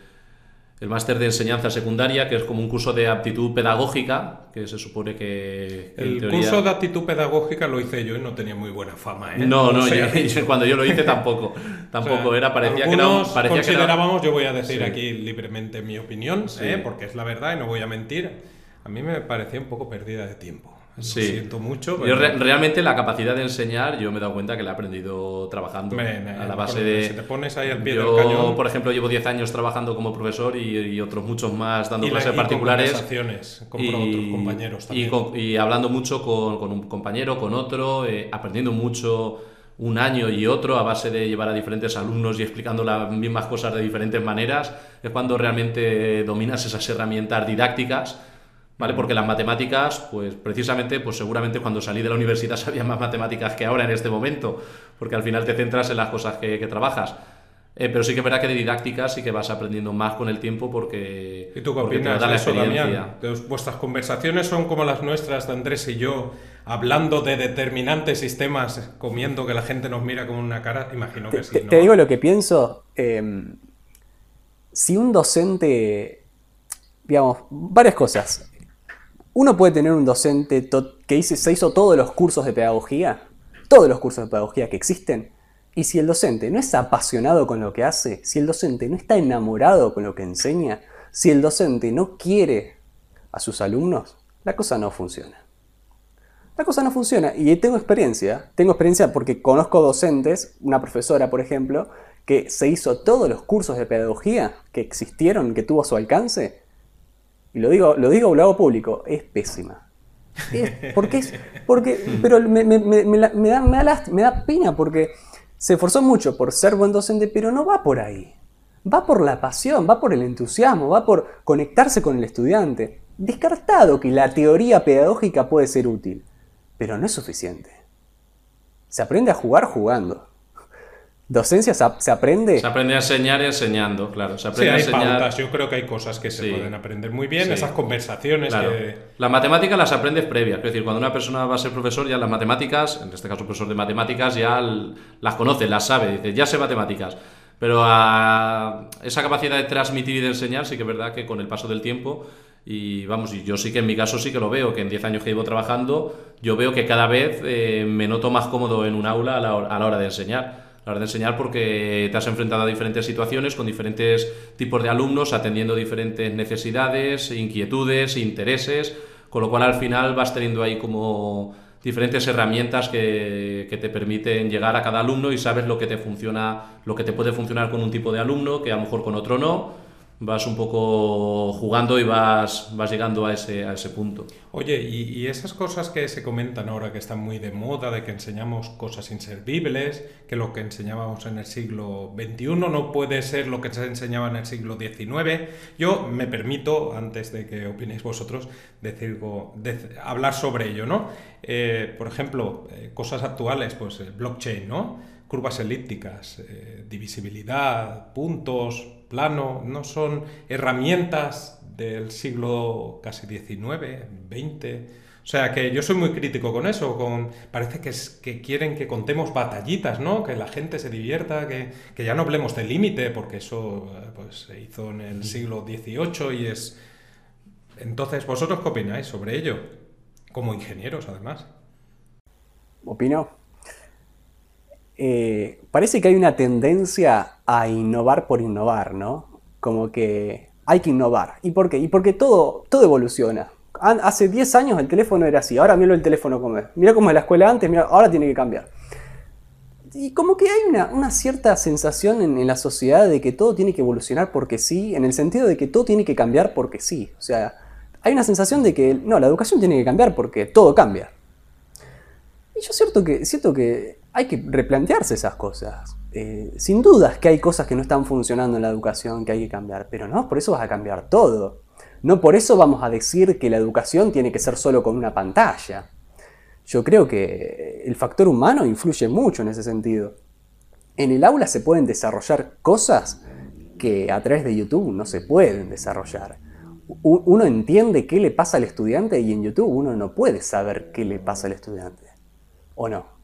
enseñanza secundaria, que es como un curso de aptitud pedagógica, que se supone que el teoría... curso de aptitud pedagógica lo hice yo y no tenía muy buena fama, ¿eh? No, cuando yo lo hice tampoco o sea, era, parecía que era... Considerábamos, yo voy a decir aquí libremente mi opinión, sí. Porque es la verdad y no voy a mentir, a mí me parecía un poco pérdida de tiempo. Lo Sí. siento mucho. Yo realmente la capacidad de enseñar, yo me he dado cuenta que la he aprendido trabajando a la base de... Si te pones ahí al pie del Yo, cañón... por ejemplo, llevo 10 años trabajando como profesor y otros muchos más dando clases y particulares. Con conversaciones con otros compañeros también. Y hablando mucho con un compañero, con otro, aprendiendo mucho un año y otro a base de llevar a diferentes alumnos y explicando las mismas cosas de diferentes maneras, es cuando realmente dominas esas herramientas didácticas. ¿Vale? Porque las matemáticas, pues precisamente, pues seguramente cuando salí de la universidad sabía más matemáticas que ahora en este momento, porque al final te centras en las cosas que trabajas. Pero sí que es verdad que de didáctica sí que vas aprendiendo más con el tiempo porque, ¿Y tú qué porque te opinas da de la eso, experiencia. Damián? Vuestras conversaciones son como las nuestras de Andrés y yo, hablando de determinantes sistemas, comiendo que la gente nos mira con una cara. Imagino que sí, ¿no? Te digo lo que pienso. Si un docente, digamos, varias cosas. Uno puede tener un docente que se hizo todos los cursos de pedagogía que existen, y si el docente no es apasionado con lo que hace, si el docente no está enamorado con lo que enseña, si el docente no quiere a sus alumnos, la cosa no funciona. La cosa no funciona, y tengo experiencia porque conozco docentes, una profesora por ejemplo, que se hizo todos los cursos de pedagogía que existieron, que tuvo a su alcance, y lo hago público, es pésima. Pero me da pena porque se esforzó mucho por ser buen docente, pero no va por ahí. Va por la pasión, va por el entusiasmo, va por conectarse con el estudiante. Descartado que la teoría pedagógica puede ser útil, pero no es suficiente. Se aprende a jugar jugando. Docencia se aprende... Se aprende a enseñar enseñando, claro. Se Sí, aprende hay a enseñar... pautas. Yo creo que hay cosas que se pueden aprender muy bien. Sí. Esas conversaciones Claro. que... Las matemáticas las aprendes previas. Es decir, cuando una persona va a ser profesor, ya las matemáticas, en este caso profesor de matemáticas, ya las conoce, las sabe. Dice, ya sé matemáticas. Pero esa capacidad de transmitir y de enseñar sí que es verdad que con el paso del tiempo... Y vamos, y yo sí que en mi caso sí que lo veo, que en 10 años que llevo trabajando, yo veo que cada vez me noto más cómodo en un aula a la hora de enseñar. A la hora de enseñar porque te has enfrentado a diferentes situaciones con diferentes tipos de alumnos, atendiendo diferentes necesidades, inquietudes, intereses, con lo cual al final vas teniendo ahí como diferentes herramientas que te permiten llegar a cada alumno y sabes lo que te funciona, lo que te puede funcionar con un tipo de alumno que a lo mejor con otro no. Vas un poco jugando y vas llegando a ese punto. Oye, y esas cosas que se comentan ahora que están muy de moda, de que enseñamos cosas inservibles, que lo que enseñábamos en el siglo XXI no puede ser lo que se enseñaba en el siglo XIX. Yo me permito, antes de que opinéis vosotros, hablar sobre ello, ¿no? Por ejemplo, cosas actuales, pues el blockchain, ¿no? Curvas elípticas, divisibilidad, puntos, plano, no son herramientas del siglo casi XIX, XX. O sea, que yo soy muy crítico con eso. Parece que quieren que contemos batallitas, ¿no? Que la gente se divierta, que ya no hablemos del límite, porque eso pues, se hizo en el siglo XVIII y es... Entonces, ¿vosotros qué opináis sobre ello? Como ingenieros, además. Opino. Parece que hay una tendencia a innovar por innovar, ¿no? Como que hay que innovar. ¿Y por qué? Y porque todo evoluciona. Hace 10 años el teléfono era así, ahora mira el teléfono como es. Mira cómo es la escuela antes, mira, ahora tiene que cambiar. Y como que hay una cierta sensación en la sociedad de que todo tiene que evolucionar porque sí, en el sentido de que todo tiene que cambiar porque sí. O sea, hay una sensación de que no, la educación tiene que cambiar porque todo cambia. Y yo siento que hay que replantearse esas cosas. Sin dudas que hay cosas que no están funcionando en la educación que hay que cambiar, pero no por eso vas a cambiar todo. No por eso vamos a decir que la educación tiene que ser solo con una pantalla. Yo creo que el factor humano influye mucho en ese sentido. En el aula se pueden desarrollar cosas que a través de YouTube no se pueden desarrollar. Uno entiende qué le pasa al estudiante y en YouTube uno no puede saber qué le pasa al estudiante. ¿O no?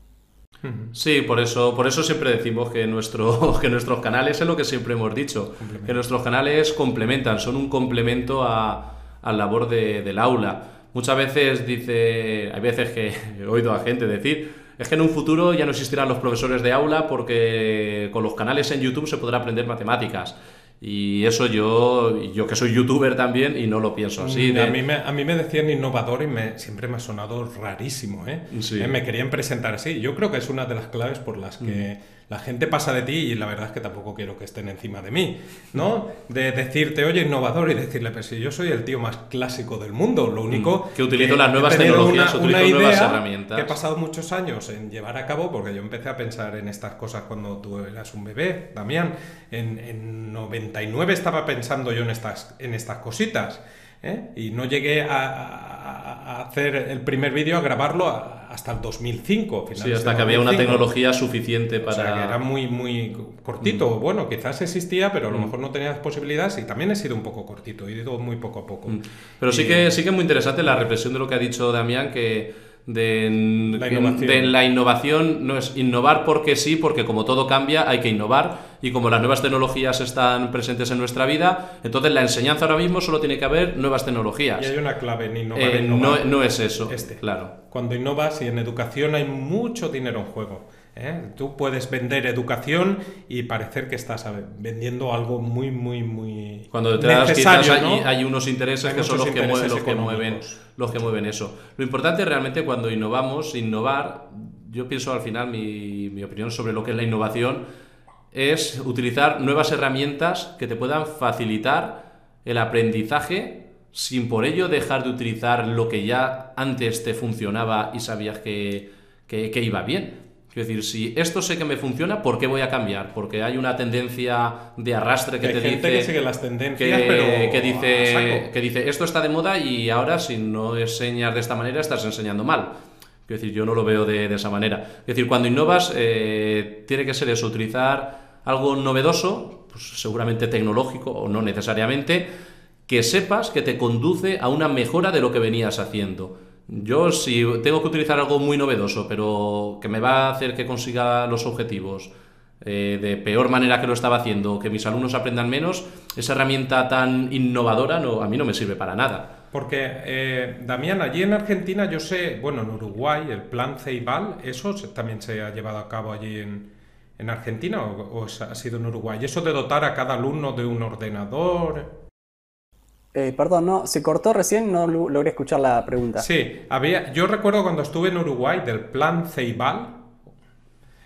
Sí, por eso siempre decimos que nuestros canales, es lo que siempre hemos dicho, que nuestros canales complementan, son un complemento a la labor del aula. Muchas veces hay veces que he oído a gente decir, es que en un futuro ya no existirán los profesores de aula porque con los canales en YouTube se podrá aprender matemáticas. Y eso yo que soy youtuber también y no lo pienso así. A mí me decían innovador y siempre me ha sonado rarísimo, ¿eh? Sí. Me querían presentar así. Yo creo que es una de las claves por las que la gente pasa de ti y la verdad es que tampoco quiero que estén encima de mí, ¿no? De decirte, oye, innovador, y decirle, pero si yo soy el tío más clásico del mundo, lo único que utilizo las nuevas tecnologías, utilizo nuevas herramientas. Que he pasado muchos años en llevar a cabo, porque yo empecé a pensar en estas cosas cuando tú eras un bebé, Damián. En 99 estaba pensando yo en estas cositas, ¿eh? Y no llegué a hacer el primer vídeo, a grabarlo hasta el 2005. Sí, hasta que había una tecnología suficiente para... O sea, que era muy, muy cortito. Bueno, quizás existía, pero a lo mejor no tenía las posibilidades, y también he sido un poco cortito, he ido muy poco a poco. Pero sí que es muy interesante la reflexión de lo que ha dicho Damián, que de la innovación no es innovar porque sí, porque como todo cambia hay que innovar, y como las nuevas tecnologías están presentes en nuestra vida, entonces la enseñanza ahora mismo solo tiene que haber nuevas tecnologías. Y hay una clave en innovar. No es eso, claro. Cuando innovas, y en educación hay mucho dinero en juego, ¿eh? Tú puedes vender educación y parecer que estás vendiendo algo muy, muy, muy cuando te das quizás ¿no? hay unos intereses que son los que mueven eso. Lo importante realmente cuando innovar, yo pienso al final, mi opinión sobre lo que es la innovación es utilizar nuevas herramientas que te puedan facilitar el aprendizaje sin por ello dejar de utilizar lo que ya antes te funcionaba y sabías que iba bien. Es decir, si esto sé que me funciona, ¿por qué voy a cambiar? Porque hay una tendencia de arrastre que te dice... Hay gente que sigue las tendencias, pero que dice, esto está de moda y ahora si no enseñas de esta manera estás enseñando mal. Es decir, yo no lo veo de esa manera. Es decir, cuando innovas, tiene que ser eso, utilizar algo novedoso, pues seguramente tecnológico o no necesariamente, que sepas que te conduce a una mejora de lo que venías haciendo. Yo, si tengo que utilizar algo muy novedoso, pero que me va a hacer que consiga los objetivos de peor manera que lo estaba haciendo, que mis alumnos aprendan menos, esa herramienta tan innovadora a mí no me sirve para nada. Porque, Damián, allí en Argentina, yo sé, bueno, en Uruguay, el plan Ceibal, ¿eso también se ha llevado a cabo allí en Argentina o ha sido en Uruguay? ¿Y eso de dotar a cada alumno de un ordenador? Perdón, no, se cortó recién, no logré escuchar la pregunta. Sí, yo recuerdo cuando estuve en Uruguay del plan Ceibal,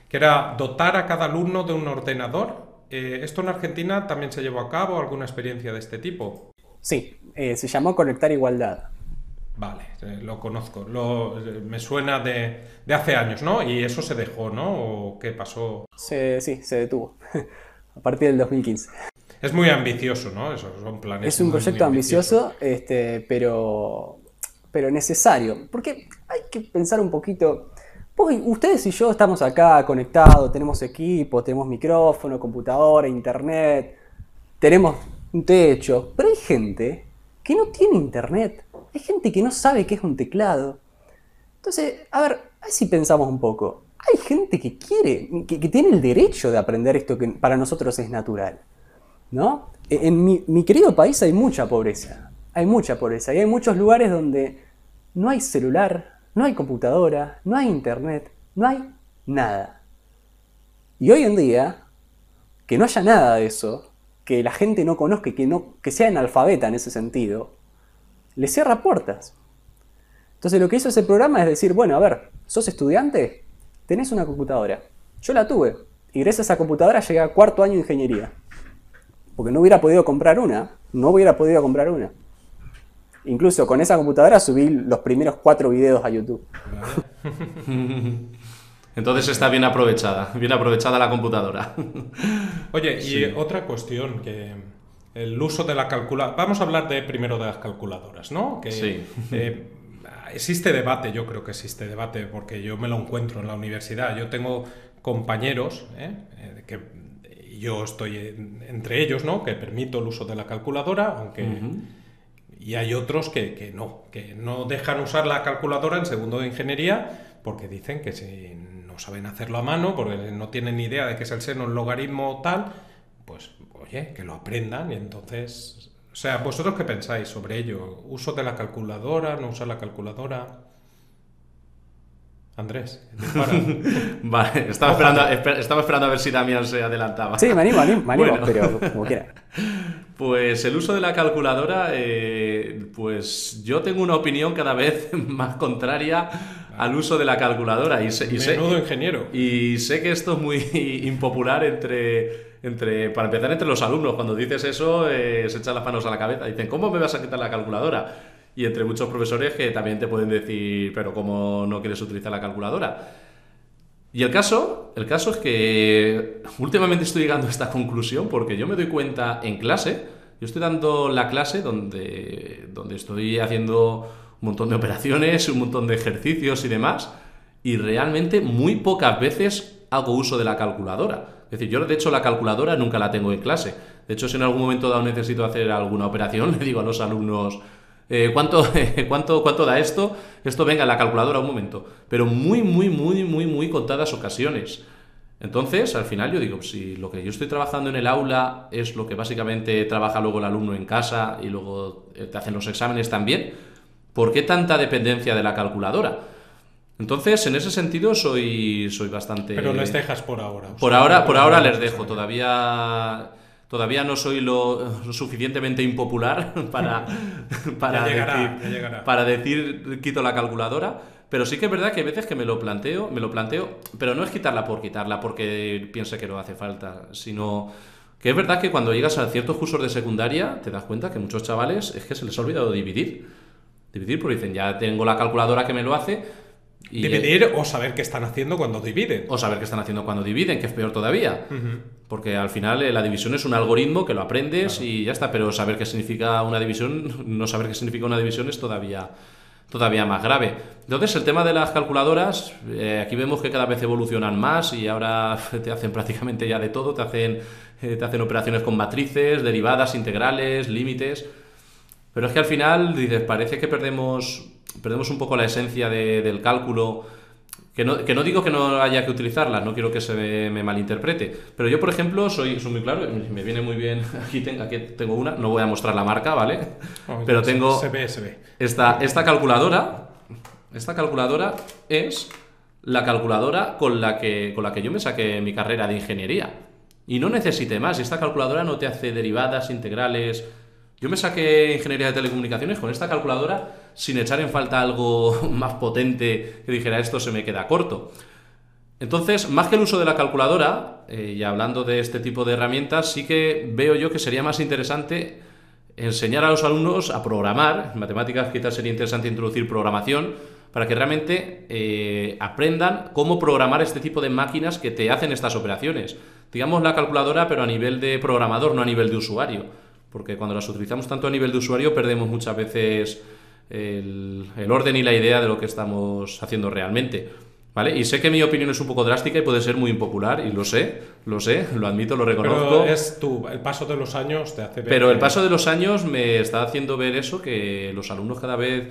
que era dotar a cada alumno de un ordenador. ¿Esto en Argentina también se llevó a cabo? ¿Alguna experiencia de este tipo? Sí, se llamó Conectar Igualdad. Vale, lo conozco. Me suena de hace años, ¿no? Y eso se dejó, ¿no? ¿O qué pasó? Sí, se detuvo. A partir del 2015. Es muy ambicioso, ¿no? Esos son planes. Es un proyecto muy ambicioso, pero necesario. Porque hay que pensar un poquito. Ustedes y yo estamos acá conectados, tenemos equipo, tenemos micrófono, computadora, internet, tenemos un techo. Pero hay gente que no tiene internet. Hay gente que no sabe qué es un teclado. Entonces, a ver si pensamos un poco. Hay gente que que tiene el derecho de aprender esto que para nosotros es natural, ¿no? En mi querido país hay mucha pobreza. Hay mucha pobreza. Y hay muchos lugares donde no hay celular, no hay computadora, no hay internet, no hay nada. Y hoy en día, que no haya nada de eso, que la gente no conozca, que sea analfabeta en ese sentido, le cierra puertas. Entonces lo que hizo ese programa es decir, bueno, a ver, ¿sos estudiante? Tenés una computadora. Yo la tuve. Y gracias a esa computadora llegué a cuarto año de ingeniería. Porque no hubiera podido comprar una. Incluso con esa computadora subí los primeros 4 videos a YouTube. Entonces está bien aprovechada la computadora. Oye, y otra cuestión, que el uso de la calculadora... Vamos a hablar primero de las calculadoras, ¿no? Que, sí. Existe debate, yo creo que existe debate, porque yo me lo encuentro en la universidad. Yo tengo compañeros que yo estoy entre ellos, ¿no? Que permito el uso de la calculadora, aunque... Y hay otros que no dejan usar la calculadora en segundo de ingeniería porque dicen que si no saben hacerlo a mano, porque no tienen ni idea de qué es el seno, el logaritmo o tal, pues, oye, que lo aprendan. Y entonces... O sea, ¿vosotros qué pensáis sobre ello? ¿Uso de la calculadora? ¿No usar la calculadora? Andrés, dispara. Vale, estaba esperando a ver si Damián se adelantaba. Sí, me animo, Bueno. pero como quiera. Pues el uso de la calculadora, pues yo tengo una opinión cada vez más contraria al uso de la calculadora. Menudo ingeniero. Y sé que esto es muy impopular para empezar, entre los alumnos. Cuando dices eso, se echan las manos a la cabeza. Dicen, ¿cómo me vas a quitar la calculadora? Y entre muchos profesores que también te pueden decir, pero ¿cómo no quieres utilizar la calculadora? Y el caso es que últimamente estoy llegando a esta conclusión porque yo me doy cuenta en clase, yo estoy dando la clase donde estoy haciendo un montón de operaciones, un montón de ejercicios y demás, y realmente muy pocas veces hago uso de la calculadora. Es decir, yo de hecho la calculadora nunca la tengo en clase. De hecho, si en algún momento dado necesito hacer alguna operación, le digo a los alumnos... ¿cuánto da esto? Esto, venga, en la calculadora un momento. Pero muy contadas ocasiones. Entonces, al final yo digo, si lo que yo estoy trabajando en el aula es lo que básicamente trabaja luego el alumno en casa y luego te hacen los exámenes también, ¿por qué tanta dependencia de la calculadora? Entonces, en ese sentido soy bastante... Pero les dejas por ahora. Por ahora les dejo. Todavía no soy lo suficientemente impopular para decir quito la calculadora, pero sí que es verdad que hay veces que me lo planteo, pero no es quitarla porque piense que no hace falta, sino que es verdad que cuando llegas a ciertos cursos de secundaria te das cuenta que muchos chavales es que se les ha olvidado dividir porque dicen, ya tengo la calculadora que me lo hace. Y dividir o saber qué están haciendo cuando dividen. O saber qué están haciendo cuando dividen, que es peor todavía. Porque al final la división es un algoritmo que lo aprendes, claro, y ya está. Pero saber qué significa una división, no saber qué significa una división es todavía más grave. Entonces, el tema de las calculadoras, aquí vemos que cada vez evolucionan más y ahora te hacen prácticamente ya de todo. Te hacen operaciones con matrices, derivadas, integrales, límites. Pero es que al final, dices, parece que perdemos un poco la esencia del cálculo, que no digo que no haya que utilizarlas, no quiero que se me malinterprete, pero yo, por ejemplo, soy muy claro, me viene muy bien, aquí tengo una, no voy a mostrar la marca, ¿vale? Pero tengo... Se ve. Esta calculadora es la calculadora con la que yo me saqué mi carrera de ingeniería, y no necesité más, y esta calculadora no te hace derivadas, integrales... Yo me saqué ingeniería de telecomunicaciones con esta calculadora sin echar en falta algo más potente que dijera esto se me queda corto. Entonces, más que el uso de la calculadora, y hablando de este tipo de herramientas, sí que veo yo que sería más interesante enseñar a los alumnos a programar. En matemáticas quizás sería interesante introducir programación para que realmente aprendan cómo programar este tipo de máquinas que te hacen estas operaciones. Digamos la calculadora, pero a nivel de programador, no a nivel de usuario. Porque cuando las utilizamos tanto a nivel de usuario perdemos muchas veces el orden y la idea de lo que estamos haciendo realmente, ¿vale? Y sé que mi opinión es un poco drástica y puede ser muy impopular, y lo sé, lo admito, lo reconozco. Pero el paso de los años te hace ver... Pero el paso de los años me está haciendo ver eso, que los alumnos cada vez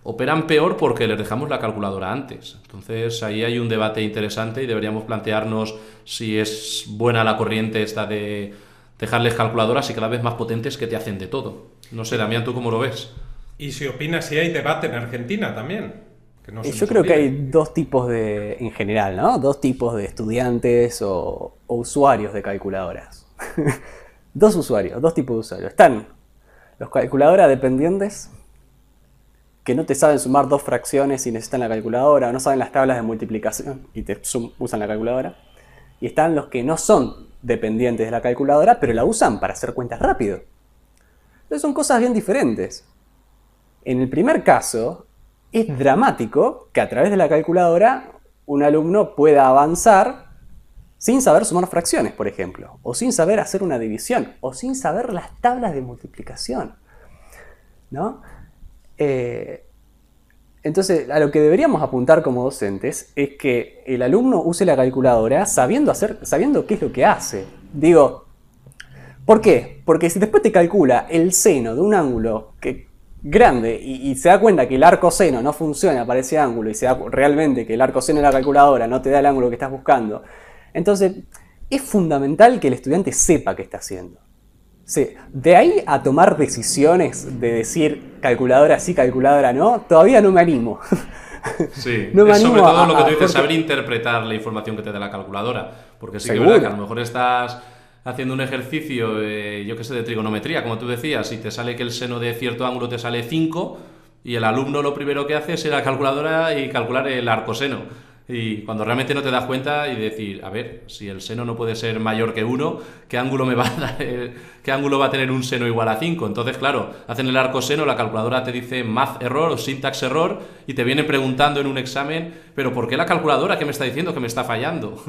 operan peor porque les dejamos la calculadora antes. Entonces ahí hay un debate interesante y deberíamos plantearnos si es buena la corriente esta de... dejarles calculadoras y cada vez más potentes que te hacen de todo. No sé, Damián, ¿tú cómo lo ves? Y si opinas si hay debate en Argentina también. Que no yo creo que hay dos tipos en general, ¿no? Dos tipos de estudiantes o usuarios de calculadoras. Dos tipos de usuarios. Están los calculadoras dependientes, que no te saben sumar dos fracciones y necesitan la calculadora, o no saben las tablas de multiplicación y usan la calculadora. Y están los que no son dependientes de la calculadora, pero la usan para hacer cuentas rápido. Entonces son cosas bien diferentes. En el primer caso, es dramático que a través de la calculadora un alumno pueda avanzar sin saber sumar fracciones, por ejemplo, o sin saber hacer una división, o sin saber las tablas de multiplicación, ¿no? Entonces, a lo que deberíamos apuntar como docentes es que el alumno use la calculadora sabiendo qué es lo que hace. Digo, ¿por qué? Porque si después te calcula el seno de un ángulo grande y se da cuenta que el arco seno no funciona para ese ángulo y se da realmente que el arco seno de la calculadora no te da el ángulo que estás buscando, entonces es fundamental que el estudiante sepa qué está haciendo. Sí, de ahí a tomar decisiones de decir calculadora sí, calculadora no, todavía no me animo. Sí, No me es sobre animo todo lo que tú dices, porque- saber interpretar la información que te da la calculadora. Porque sí que es Seguro. verdad que a lo mejor estás haciendo un ejercicio, yo que sé, de trigonometría, como tú decías, y te sale que el seno de cierto ángulo te sale 5 y el alumno lo primero que hace es ir a la calculadora y calcular el arcoseno. Y cuando realmente no te das cuenta y decir, a ver, si el seno no puede ser mayor que 1, ¿qué ángulo me va a dar, qué ángulo va a tener un seno igual a 5? Entonces, claro, hacen el arcoseno, la calculadora te dice math error o syntax error y te vienen preguntando en un examen, pero ¿por qué la calculadora que me está diciendo que me está fallando?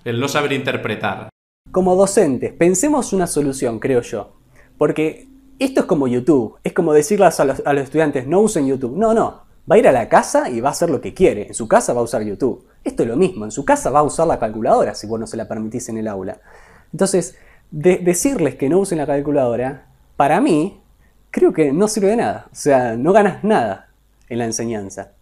El no saber interpretar. Como docentes, pensemos una solución, creo yo. Porque esto es como YouTube. Es como decirles a los estudiantes, no usen YouTube. No, no. Va a ir a la casa y va a hacer lo que quiere. En su casa va a usar YouTube. Esto es lo mismo. En su casa va a usar la calculadora si vos no se la permitís en el aula. Entonces, decirles que no usen la calculadora, para mí, creo que no sirve de nada. O sea, no ganas nada en la enseñanza.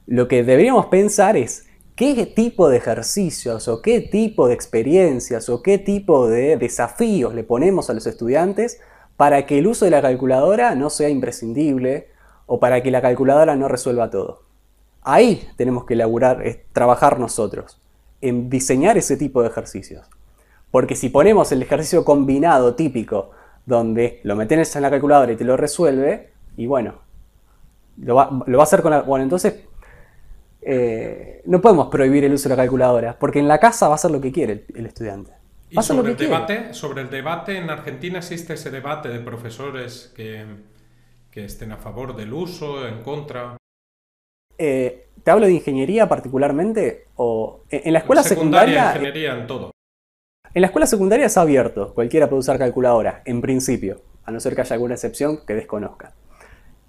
Lo que deberíamos pensar es qué tipo de ejercicios o qué tipo de experiencias o qué tipo de desafíos le ponemos a los estudiantes para que el uso de la calculadora no sea imprescindible o para que la calculadora no resuelva todo. Ahí tenemos que trabajar nosotros, en diseñar ese tipo de ejercicios. Porque si ponemos el ejercicio combinado típico, donde lo metes en la calculadora y te lo resuelve, y bueno, lo va a hacer con la... Bueno, entonces no podemos prohibir el uso de la calculadora, porque en la casa va a hacer lo que quiere el estudiante. Y Va a hacer lo sobre que el quiere. debate, sobre el debate, en Argentina existe ese debate de profesores que estén a favor del uso, en contra. ¿Te hablo de ingeniería particularmente? O en la escuela Secundaria, secundaria, ingeniería, en todo. en la escuela secundaria es abierto, cualquiera puede usar calculadora, en principio, a no ser que haya alguna excepción que desconozca.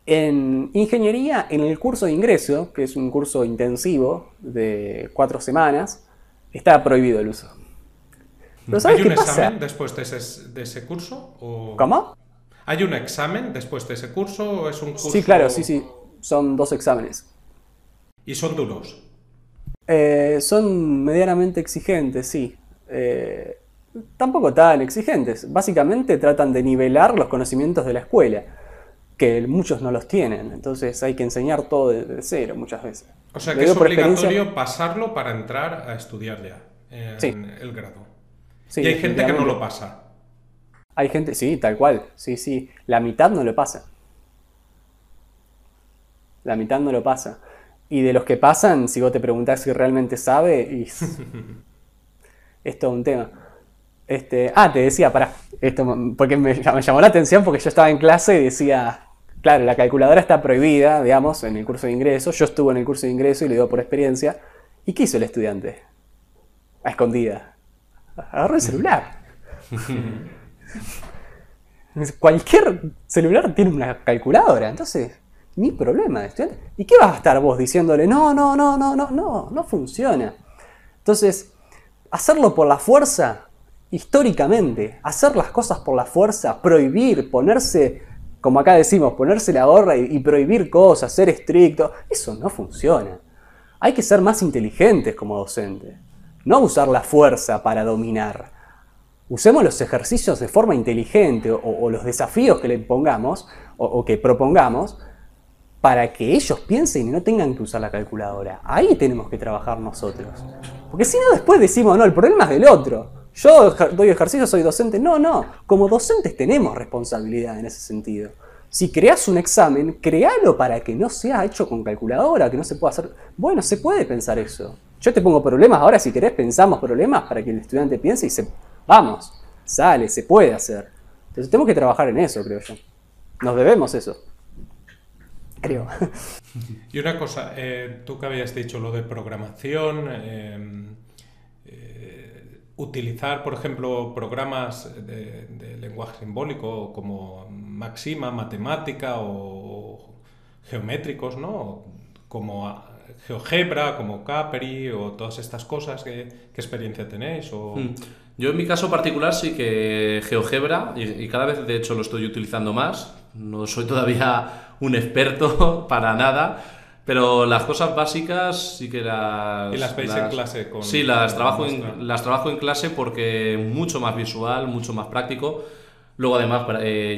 En ingeniería, en el curso de ingreso, que es un curso intensivo de 4 semanas, está prohibido el uso. Pero ¿sabes ¿Hay qué un pasa? examen después de ese curso? ¿Cómo? ¿Hay un examen después de ese curso o es un curso? Sí, claro, sí, sí. Son 2 exámenes. Y son duros. Son medianamente exigentes, sí. Tampoco tan exigentes. Básicamente tratan de nivelar los conocimientos de la escuela, que muchos no los tienen. Entonces hay que enseñar todo desde cero muchas veces. O sea Lo que es digo por obligatorio experiencia. pasarlo para entrar a estudiar ya Sí, en el grado. sí, Y hay gente que no definitivamente. lo pasa. Hay gente, sí, tal cual. Sí, sí. La mitad no lo pasa. La mitad no lo pasa. Y de los que pasan, si vos te preguntás si realmente sabe, es todo un tema. Te decía, porque me llamó la atención porque yo estaba en clase y decía, claro, la calculadora está prohibida, digamos, en el curso de ingreso. Yo estuve en el curso de ingreso y lo digo por experiencia. ¿Y qué hizo el estudiante? A escondida. Agarró el celular. Cualquier celular tiene una calculadora, entonces, ni problema de estudiante. ¿Y qué vas a estar vos diciéndole? No, no, no, no, no, no, no funciona. Entonces, hacerlo por la fuerza, históricamente, hacer las cosas por la fuerza, prohibir, ponerse, como acá decimos, ponerse la gorra y prohibir cosas, ser estricto, eso no funciona. Hay que ser más inteligentes como docentes, no usar la fuerza para dominar. Usemos los ejercicios de forma inteligente o los desafíos que le pongamos o que propongamos para que ellos piensen y no tengan que usar la calculadora. Ahí tenemos que trabajar nosotros. Porque si no, después decimos, no, el problema es del otro. Yo doy ejercicio, soy docente. No, no. Como docentes tenemos responsabilidad en ese sentido. Si creás un examen, créalo para que no sea hecho con calculadora, que no se pueda hacer... Bueno, se puede pensar eso. Yo te pongo problemas, ahora si querés pensamos problemas para que el estudiante piense y vamos, sale, se puede hacer. Entonces tenemos que trabajar en eso, creo yo. Nos debemos eso. Creo. Y una cosa, tú que habías dicho lo de programación, utilizar, por ejemplo, programas de lenguaje simbólico como Maxima, Matemática o geométricos, ¿no? Como GeoGebra, como Capri o todas estas cosas, ¿qué experiencia tenéis? Yo en mi caso particular sí que GeoGebra, y cada vez de hecho lo estoy utilizando más, no soy todavía un experto para nada, pero las cosas básicas sí que ¿Y las veis en clase? Sí, las trabajo en clase porque es mucho más visual, mucho más práctico. Luego además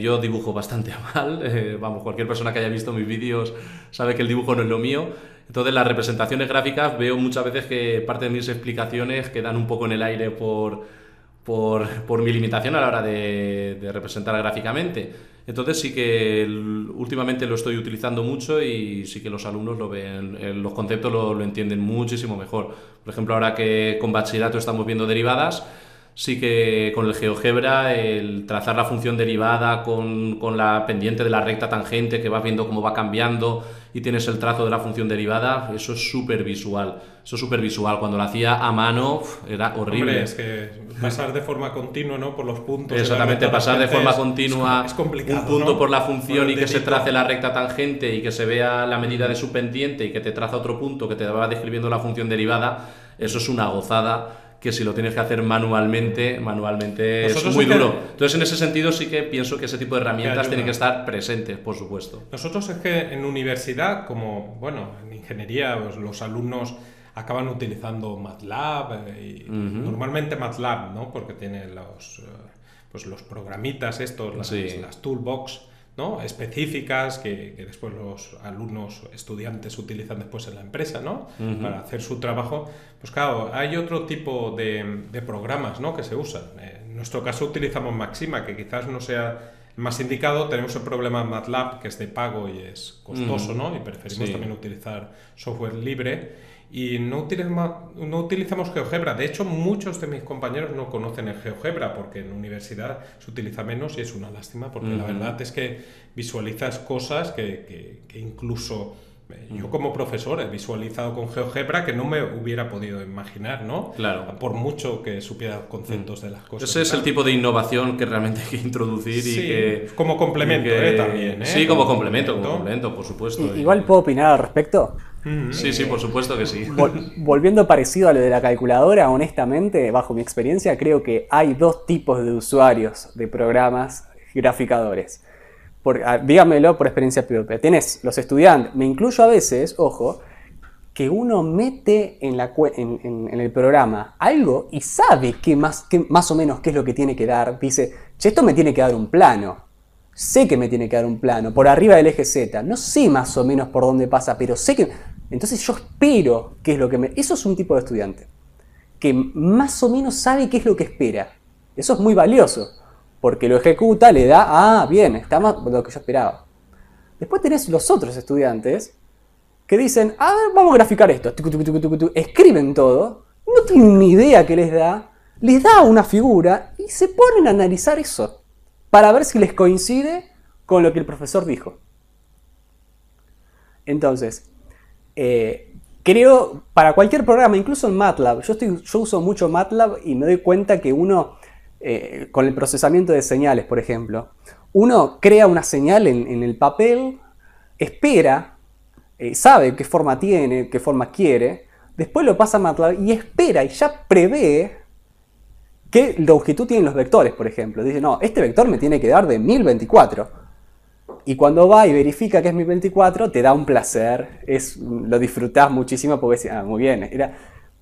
yo dibujo bastante mal, vamos, cualquier persona que haya visto mis vídeos sabe que el dibujo no es lo mío. Entonces las representaciones gráficas veo muchas veces que parte de mis explicaciones quedan un poco en el aire por mi limitación a la hora de representar gráficamente. Entonces sí que últimamente lo estoy utilizando mucho y sí que los alumnos lo ven, los conceptos lo entienden muchísimo mejor. Por ejemplo, ahora que con bachillerato estamos viendo derivadas, sí que con el GeoGebra, el trazar la función derivada con la pendiente de la recta tangente, que vas viendo cómo va cambiando y tienes el trazo de la función derivada, eso es súper visual. Eso es súper visual. Cuando lo hacía a mano era horrible. Hombre, es que pasar de forma continua, ¿no? Por los puntos. Exactamente, pasar de forma continua es complicado, un punto, ¿no? por la función y que se dedito. trace la recta tangente y que se vea la medida de su pendiente y que te traza otro punto que te va describiendo la función derivada, eso es una gozada, que si lo tienes que hacer manualmente es muy duro. Entonces, en ese sentido sí que pienso que ese tipo de herramientas tienen que estar presentes, por supuesto. Nosotros es que en universidad, como, bueno, en ingeniería, pues, los alumnos acaban utilizando MATLAB y normalmente MATLAB, ¿no? Porque tiene los programitas estos, las toolbox, ¿no? Específicas que después los alumnos estudiantes utilizan después en la empresa, ¿no? Para hacer su trabajo. Pues claro, hay otro tipo de programas, ¿no? Que se usan. En nuestro caso utilizamos Maxima, que quizás no sea el más indicado. Tenemos el problema MATLAB, que es de pago y es costoso, ¿no? Y preferimos también utilizar software libre. Y no utilizamos GeoGebra. De hecho, muchos de mis compañeros no conocen el GeoGebra porque en la universidad se utiliza menos y es una lástima porque la verdad es que visualizas cosas que incluso yo como profesor he visualizado con GeoGebra que no me hubiera podido imaginar, ¿no? Claro. Por mucho que supiera conceptos de las cosas. Ese es el tipo de innovación que realmente hay que introducir y que... como complemento, también, ¿eh? Sí, como complemento, por supuesto. Igual puedo opinar al respecto. Sí, por supuesto que sí. Volviendo parecido a lo de la calculadora, honestamente, bajo mi experiencia, creo que hay dos tipos de usuarios de programas graficadores. Dígamelo por experiencia propia. Tenés los estudiantes, me incluyo a veces, ojo, que uno mete en el programa algo y sabe que más o menos qué es lo que tiene que dar. Dice, che, esto me tiene que dar un plano. Sé que me tiene que dar un plano por arriba del eje Z. No sé más o menos por dónde pasa, pero sé que... Entonces yo espero qué es lo que me... Eso es un tipo de estudiante que más o menos sabe qué es lo que espera. Eso es muy valioso, porque lo ejecuta, le da, bien, está más de lo que yo esperaba. Después tenés los otros estudiantes que dicen, a ver, vamos a graficar esto. Escriben todo, no tienen ni idea qué les da una figura y se ponen a analizar eso para ver si les coincide con lo que el profesor dijo. Entonces, creo, para cualquier programa, incluso en MATLAB, yo uso mucho MATLAB y me doy cuenta que uno, con el procesamiento de señales, por ejemplo, uno crea una señal en el papel, espera, sabe qué forma tiene, qué forma quiere, después lo pasa a MATLAB y espera y ya prevé qué longitud tienen los vectores, por ejemplo. Dice, no, este vector me tiene que dar de 1024. Y cuando va y verifica que es 1024, te da un placer, lo disfrutás muchísimo porque decís, muy bien.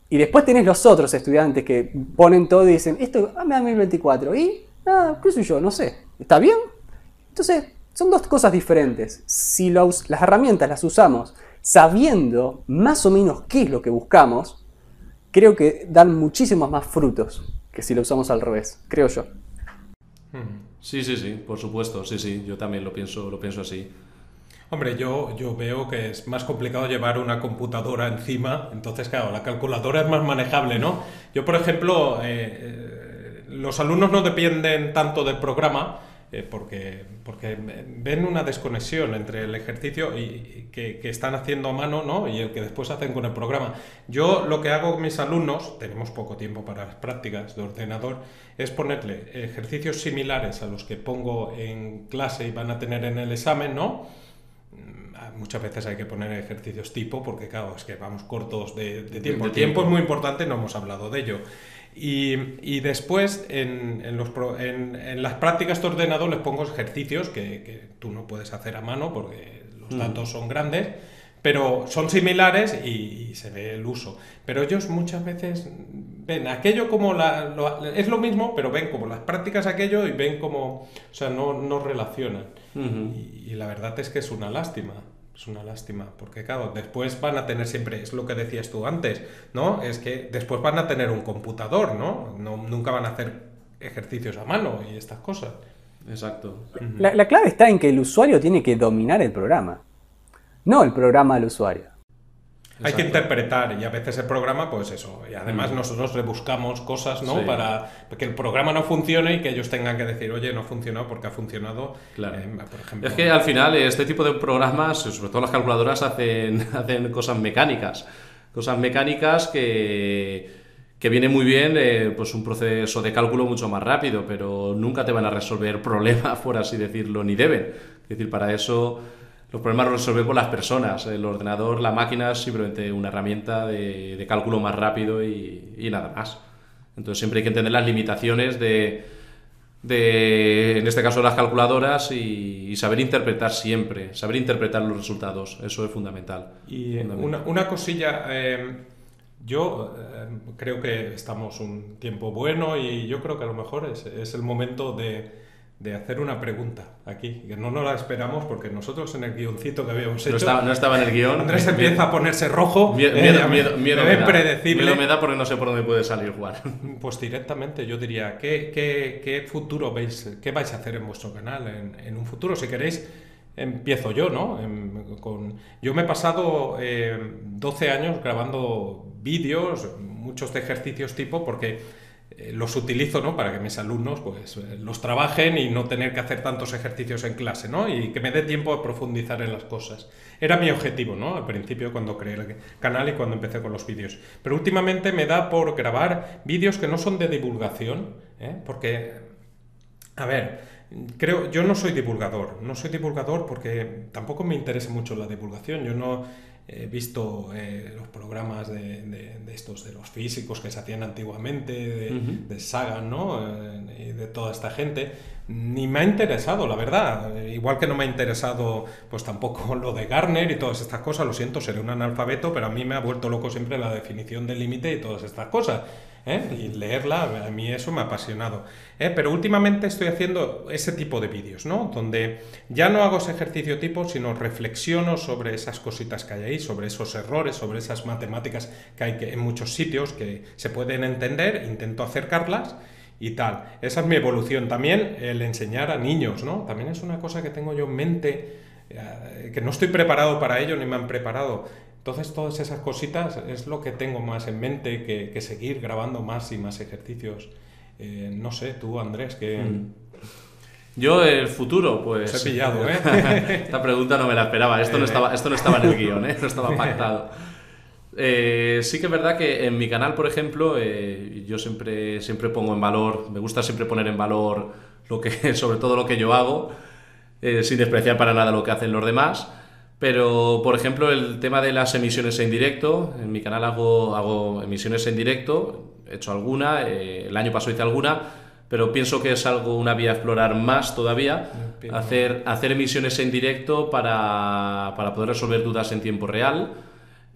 Y después tenés los otros estudiantes que ponen todo y dicen, esto me da 1024. Y, qué sé yo, no sé, ¿está bien? Entonces, son dos cosas diferentes. Si las herramientas las usamos sabiendo más o menos qué es lo que buscamos, creo que dan muchísimos más frutos que si lo usamos al revés, creo yo. Sí, por supuesto, sí, yo también lo pienso así. Hombre, yo veo que es más complicado llevar una computadora encima, entonces claro, la calculadora es más manejable, ¿no? Yo, por ejemplo, los alumnos no dependen tanto del programa, porque ven una desconexión entre el ejercicio que están haciendo a mano, ¿no? Y el que después hacen con el programa. Yo lo que hago con mis alumnos, tenemos poco tiempo para las prácticas de ordenador, es ponerle ejercicios similares a los que pongo en clase y van a tener en el examen, ¿no? Muchas veces hay que poner ejercicios tipo porque, claro, es que vamos cortos de tiempo. El tiempo es muy importante, no hemos hablado de ello. Y después en las prácticas de ordenador les pongo ejercicios que tú no puedes hacer a mano porque los datos son grandes, pero son similares y se ve el uso. Pero ellos muchas veces ven aquello como es lo mismo, pero ven como las prácticas aquello y ven como, o sea, no relacionan. Y la verdad es que es una lástima, Es una lástima, porque claro, después van a tener siempre, es lo que decías tú antes, ¿no? Es que después van a tener un computador, ¿no? Nunca van a hacer ejercicios a mano y estas cosas. Exacto. La clave está en que el usuario tiene que dominar el programa, no el programa al usuario. Hay que Exacto. interpretar y a veces el programa, pues eso. Y además nosotros rebuscamos cosas, ¿no? Sí. Para que el programa no funcione y que ellos tengan que decir, oye, no ha funcionado porque ha funcionado, Claro. por ejemplo. Es que al final este tipo de programas, sobre todo las calculadoras, hacen cosas mecánicas. Cosas mecánicas que viene muy bien pues un proceso de cálculo mucho más rápido, pero nunca te van a resolver problemas, por así decirlo, ni deben. Es decir, para eso los problemas los resolvemos las personas. El ordenador, la máquina es simplemente una herramienta de cálculo más rápido y nada más. Entonces siempre hay que entender las limitaciones en este caso, las calculadoras y saber interpretar siempre, saber interpretar los resultados. Eso es fundamental. Y fundamental. una cosilla, yo creo que estamos un tiempo bueno y yo creo que a lo mejor es el momento de hacer una pregunta aquí, que no nos la esperamos porque nosotros en el guioncito que habíamos hecho... No estaba en el guión. Andrés empieza a ponerse rojo. Miedo me me ve da. predecible. Miedo me da porque no sé por dónde puede salir Juan. Pues directamente yo diría, ¿qué futuro veis? ¿Qué vais a hacer en vuestro canal en un futuro? Si queréis, empiezo yo, ¿no? Yo me he pasado 12 años grabando vídeos, muchos de ejercicios tipo, porque los utilizo, ¿no? Para que mis alumnos pues los trabajen y no tener que hacer tantos ejercicios en clase, ¿no? Y que me dé tiempo a profundizar en las cosas. Era mi objetivo, ¿no? Al principio cuando creé el canal y cuando empecé con los vídeos. Pero últimamente me da por grabar vídeos que no son de divulgación, porque, a ver, yo no soy divulgador porque tampoco me interesa mucho la divulgación. Yo no he visto los programas de estos, de los físicos que se hacían antiguamente, de Sagan, ¿no? Y de toda esta gente. Ni me ha interesado, la verdad. Igual que no me ha interesado, pues tampoco lo de Gartner y todas estas cosas. Lo siento, seré un analfabeto, pero a mí me ha vuelto loco siempre la definición del límite y todas estas cosas. Y leerla, a mí eso me ha apasionado. Pero últimamente estoy haciendo ese tipo de vídeos, ¿no? Donde ya no hago ese ejercicio tipo, sino reflexiono sobre esas cositas que hay ahí, sobre esos errores, sobre esas matemáticas que hay en muchos sitios que se pueden entender, intento acercarlas y tal. Esa es mi evolución. También el enseñar a niños, ¿no? También es una cosa que tengo yo en mente, que no estoy preparado para ello ni me han preparado. Entonces todas esas cositas es lo que tengo más en mente que seguir grabando más y más ejercicios. No sé, tú Andrés, que... Yo, el futuro, pues... Os he pillado, ¿eh? Esta pregunta no me la esperaba, esto no estaba en el guión, no estaba pactado. Sí que es verdad que en mi canal, por ejemplo, yo siempre pongo en valor, me gusta siempre poner en valor sobre todo lo que yo hago, sin despreciar para nada lo que hacen los demás. Pero, por ejemplo, el tema de las emisiones en directo, en mi canal hago emisiones en directo, he hecho alguna, el año pasado hice alguna, pero pienso que es una vía a explorar más todavía, hacer emisiones en directo para poder resolver dudas en tiempo real.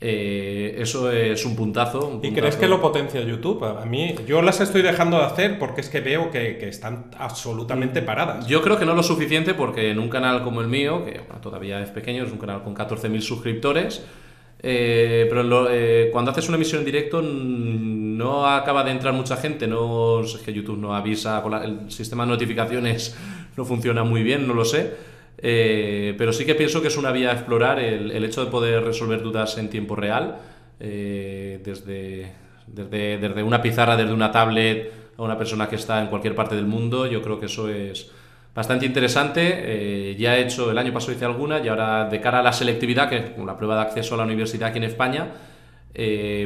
Eso es un puntazo. ¿Y crees que lo potencia YouTube? A mí, yo las estoy dejando de hacer porque es que veo que están absolutamente paradas. Yo creo que no lo suficiente porque en un canal como el mío, que todavía es pequeño, es un canal con 14.000 suscriptores, pero cuando haces una emisión en directo no acaba de entrar mucha gente, es que YouTube no avisa, el sistema de notificaciones no funciona muy bien, no lo sé. Pero sí que pienso que es una vía a explorar el hecho de poder resolver dudas en tiempo real, desde una pizarra, desde una tablet a una persona que está en cualquier parte del mundo. Yo creo que eso es bastante interesante. Ya he hecho, el año pasado hice alguna y ahora de cara a la selectividad, que es la prueba de acceso a la universidad aquí en España,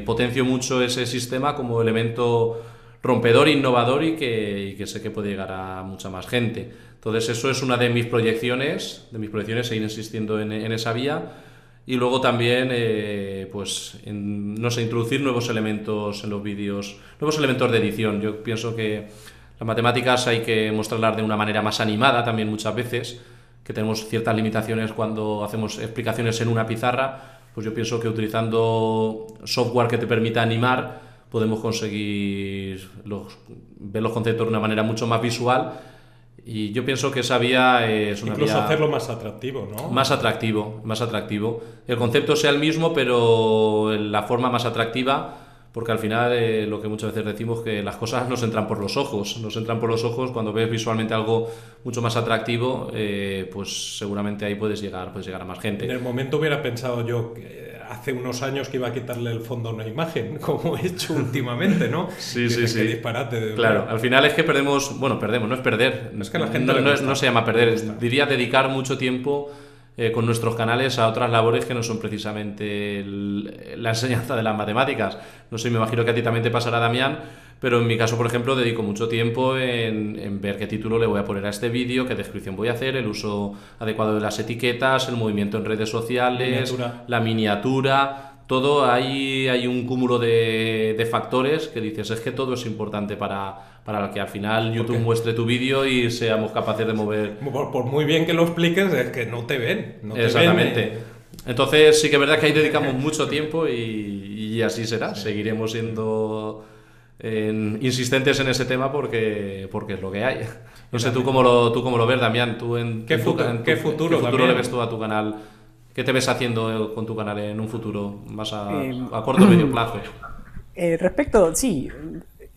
potencio mucho ese sistema como elemento rompedor, innovador y que sé que puede llegar a mucha más gente. Entonces eso es una de mis proyecciones, seguir insistiendo en esa vía. Y luego también, introducir nuevos elementos en los vídeos, nuevos elementos de edición. Yo pienso que las matemáticas hay que mostrarlas de una manera más animada también muchas veces, que tenemos ciertas limitaciones cuando hacemos explicaciones en una pizarra. Pues yo pienso que utilizando software que te permita animar, podemos conseguir ver los conceptos de una manera mucho más visual Y yo pienso que esa vía es una Incluso vía... hacerlo más atractivo, ¿no? Más atractivo, más atractivo. El concepto sea el mismo, pero la forma más atractiva, porque al final lo que muchas veces decimos, que las cosas nos entran por los ojos. Nos entran por los ojos cuando ves visualmente algo mucho más atractivo, pues seguramente ahí puedes llegar a más gente. En el momento hubiera pensado yo que hace unos años que iba a quitarle el fondo a una imagen, como he hecho últimamente, ¿no? Sí. Qué disparate. Claro, al final es que perdemos, no es perder, Es que la gente no se llama perder, diría dedicar mucho tiempo con nuestros canales a otras labores que no son precisamente la enseñanza de las matemáticas. No sé, me imagino que a ti también te pasará, Damián, pero en mi caso, por ejemplo, dedico mucho tiempo en ver qué título le voy a poner a este vídeo, qué descripción voy a hacer, el uso adecuado de las etiquetas, el movimiento en redes sociales, la miniatura. Todo hay un cúmulo de factores que dices, es que todo es importante para que al final YouTube muestre tu vídeo y seamos capaces de mover. Por muy bien que lo expliques, es que no te ven. Exactamente. Entonces sí que es verdad que ahí dedicamos mucho tiempo y así será. Sí. Seguiremos siendo insistentes en ese tema porque es lo que hay. No sé, tú cómo lo ves, Damián. ¿Qué futuro le ves tú a tu canal? ¿Qué te ves haciendo con tu canal en un futuro más a corto o medio plazo? Respecto, sí,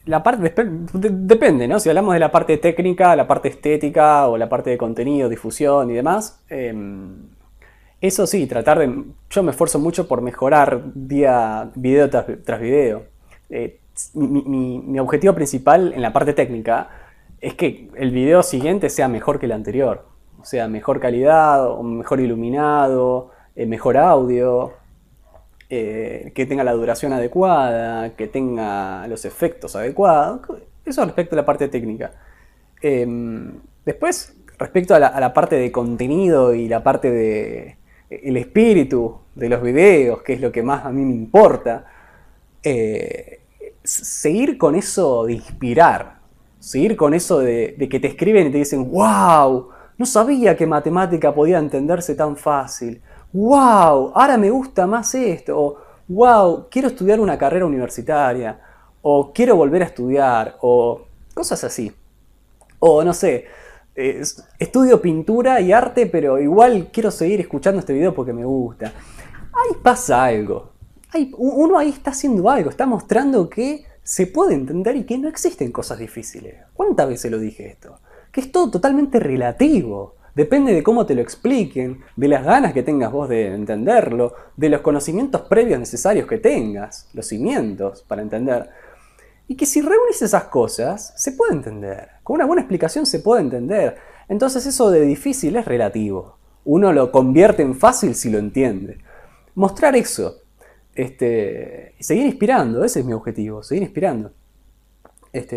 la parte depende, ¿no? Si hablamos de la parte técnica, la parte estética o la parte de contenido, difusión y demás, eso sí, yo me esfuerzo mucho por mejorar video tras video. Mi objetivo principal en la parte técnica es que el video siguiente sea mejor que el anterior. O sea, mejor calidad, o mejor iluminado, mejor audio, que tenga la duración adecuada, que tenga los efectos adecuados. Eso respecto a la parte técnica. Después, respecto a la parte de contenido y la parte de el espíritu de los videos, que es lo que más a mí me importa, seguir con eso de inspirar, seguir con eso de que te escriben y te dicen ¡wow! No sabía que matemática podía entenderse tan fácil. ¡Wow! Ahora me gusta más esto. O ¡wow! Quiero estudiar una carrera universitaria. O quiero volver a estudiar. O cosas así. O no sé, estudio pintura y arte, pero igual quiero seguir escuchando este video porque me gusta. Ahí pasa algo. Uno ahí está haciendo algo. Está mostrando que se puede entender y que no existen cosas difíciles. ¿Cuántas veces lo dije esto? Que es todo totalmente relativo. Depende de cómo te lo expliquen, de las ganas que tengas vos de entenderlo, de los conocimientos previos necesarios que tengas, los cimientos para entender. Y que si reúnes esas cosas, se puede entender. Con una buena explicación se puede entender. Entonces eso de difícil es relativo. Uno lo convierte en fácil si lo entiende. Mostrar eso. Y seguir inspirando, ese es mi objetivo, seguir inspirando.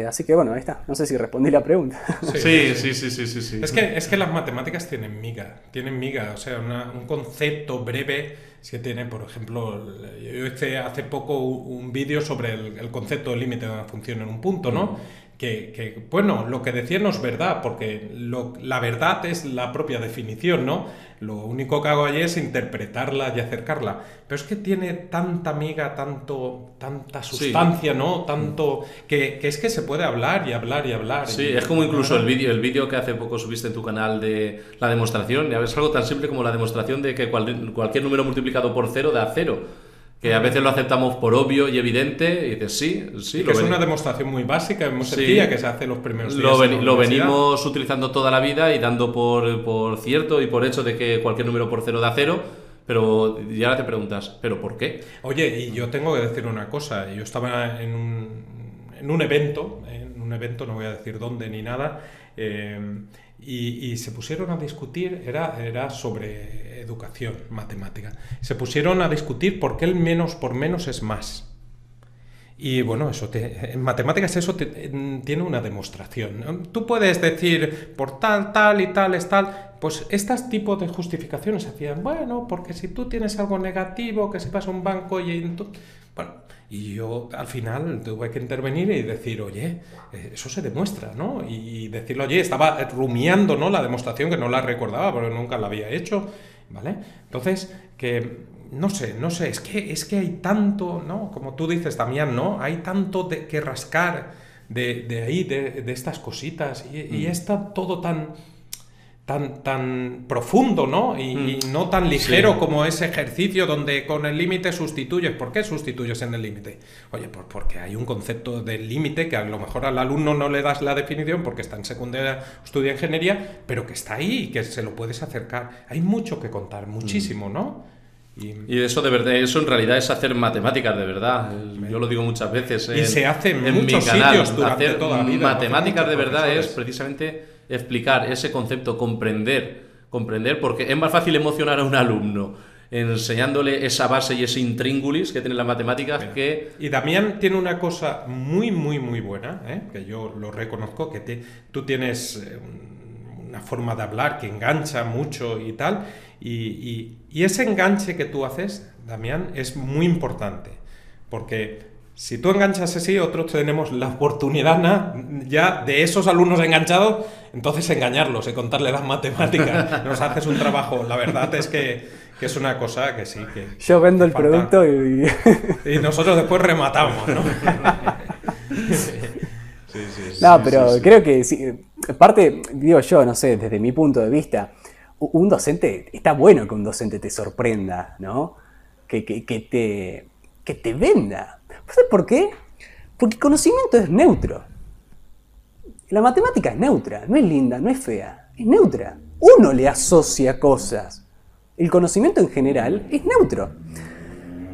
Así que bueno, ahí está. No sé si respondí la pregunta. Sí. Es que las matemáticas tienen miga, o sea, un concepto breve. Es que tiene, por ejemplo, yo hice hace poco un vídeo sobre el concepto del límite de una función en un punto, ¿no? Que bueno, lo que decía no es verdad, porque la verdad es la propia definición, ¿no? Lo único que hago allí es interpretarla y acercarla. Pero es que tiene tanta miga, tanta sustancia, sí, ¿no? Tanto que es que se puede hablar y hablar y hablar. Sí, es como incluso el vídeo que hace poco subiste en tu canal de la demostración. Es algo tan simple como la demostración de que cualquier número multiplicado por 0 da 0. Que a veces lo aceptamos por obvio y evidente, y dices sí. Y que es una demostración muy básica, muy sencilla, que se hace los primeros días. Lo venimos utilizando toda la vida y dando por cierto y por hecho de que cualquier número por 0 da 0, pero y ahora te preguntas, ¿pero por qué? Oye, y yo tengo que decir una cosa. Yo estaba en un evento, no voy a decir dónde ni nada, y se pusieron a discutir, era sobre educación matemática. Se pusieron a discutir por qué el menos por menos es más. Y bueno, en matemáticas eso tiene una demostración, ¿no? Tú puedes decir por tal y tal es tal. Pues estos tipos de justificaciones hacían, bueno, porque si tú tienes algo negativo, que si vas a un banco y yo al final tuve que intervenir y decir, oye, eso se demuestra, ¿no? Y decirle, oye, estaba rumiando, ¿no?, la demostración, que no la recordaba porque nunca la había hecho, ¿vale? Entonces, que no sé, es que hay tanto, ¿no? Como tú dices, Damián, ¿no? Hay tanto que rascar de ahí, de estas cositas, y está todo tan profundo, ¿no? Y no tan ligero como ese ejercicio donde con el límite sustituyes. ¿Por qué sustituyes en el límite? Oye, pues porque hay un concepto del límite que a lo mejor al alumno no le das la definición porque está en secundaria, estudia ingeniería, pero que está ahí y que se lo puedes acercar. Hay mucho que contar, muchísimo, ¿no? Y eso de verdad, eso en realidad es hacer matemáticas de verdad. Yo lo digo muchas veces. Y se hace en muchos sitios durante hacer toda la vida. Matemáticas de verdad es precisamente explicar ese concepto, comprender, porque es más fácil emocionar a un alumno enseñándole esa base y ese intríngulis que tiene las matemáticas que... Y Damián tiene una cosa muy, muy, muy buena, que yo lo reconozco, que tú tienes una forma de hablar que engancha mucho y tal, y ese enganche que tú haces, Damián, es muy importante, porque si tú enganchas así, otros tenemos la oportunidad ya de esos alumnos enganchados, entonces engañarlos y contarles las matemáticas. Nos haces un trabajo, la verdad es que es una cosa que sí, que yo vendo el falta. producto y nosotros después rematamos, ¿no? No, pero creo que sí, aparte, digo yo, no sé, desde mi punto de vista, un docente, está bueno que un docente te sorprenda, ¿no? Que te venda. ¿Sabes por qué? Porque el conocimiento es neutro. La matemática es neutra, no es linda, no es fea, es neutra. Uno le asocia cosas. El conocimiento en general es neutro.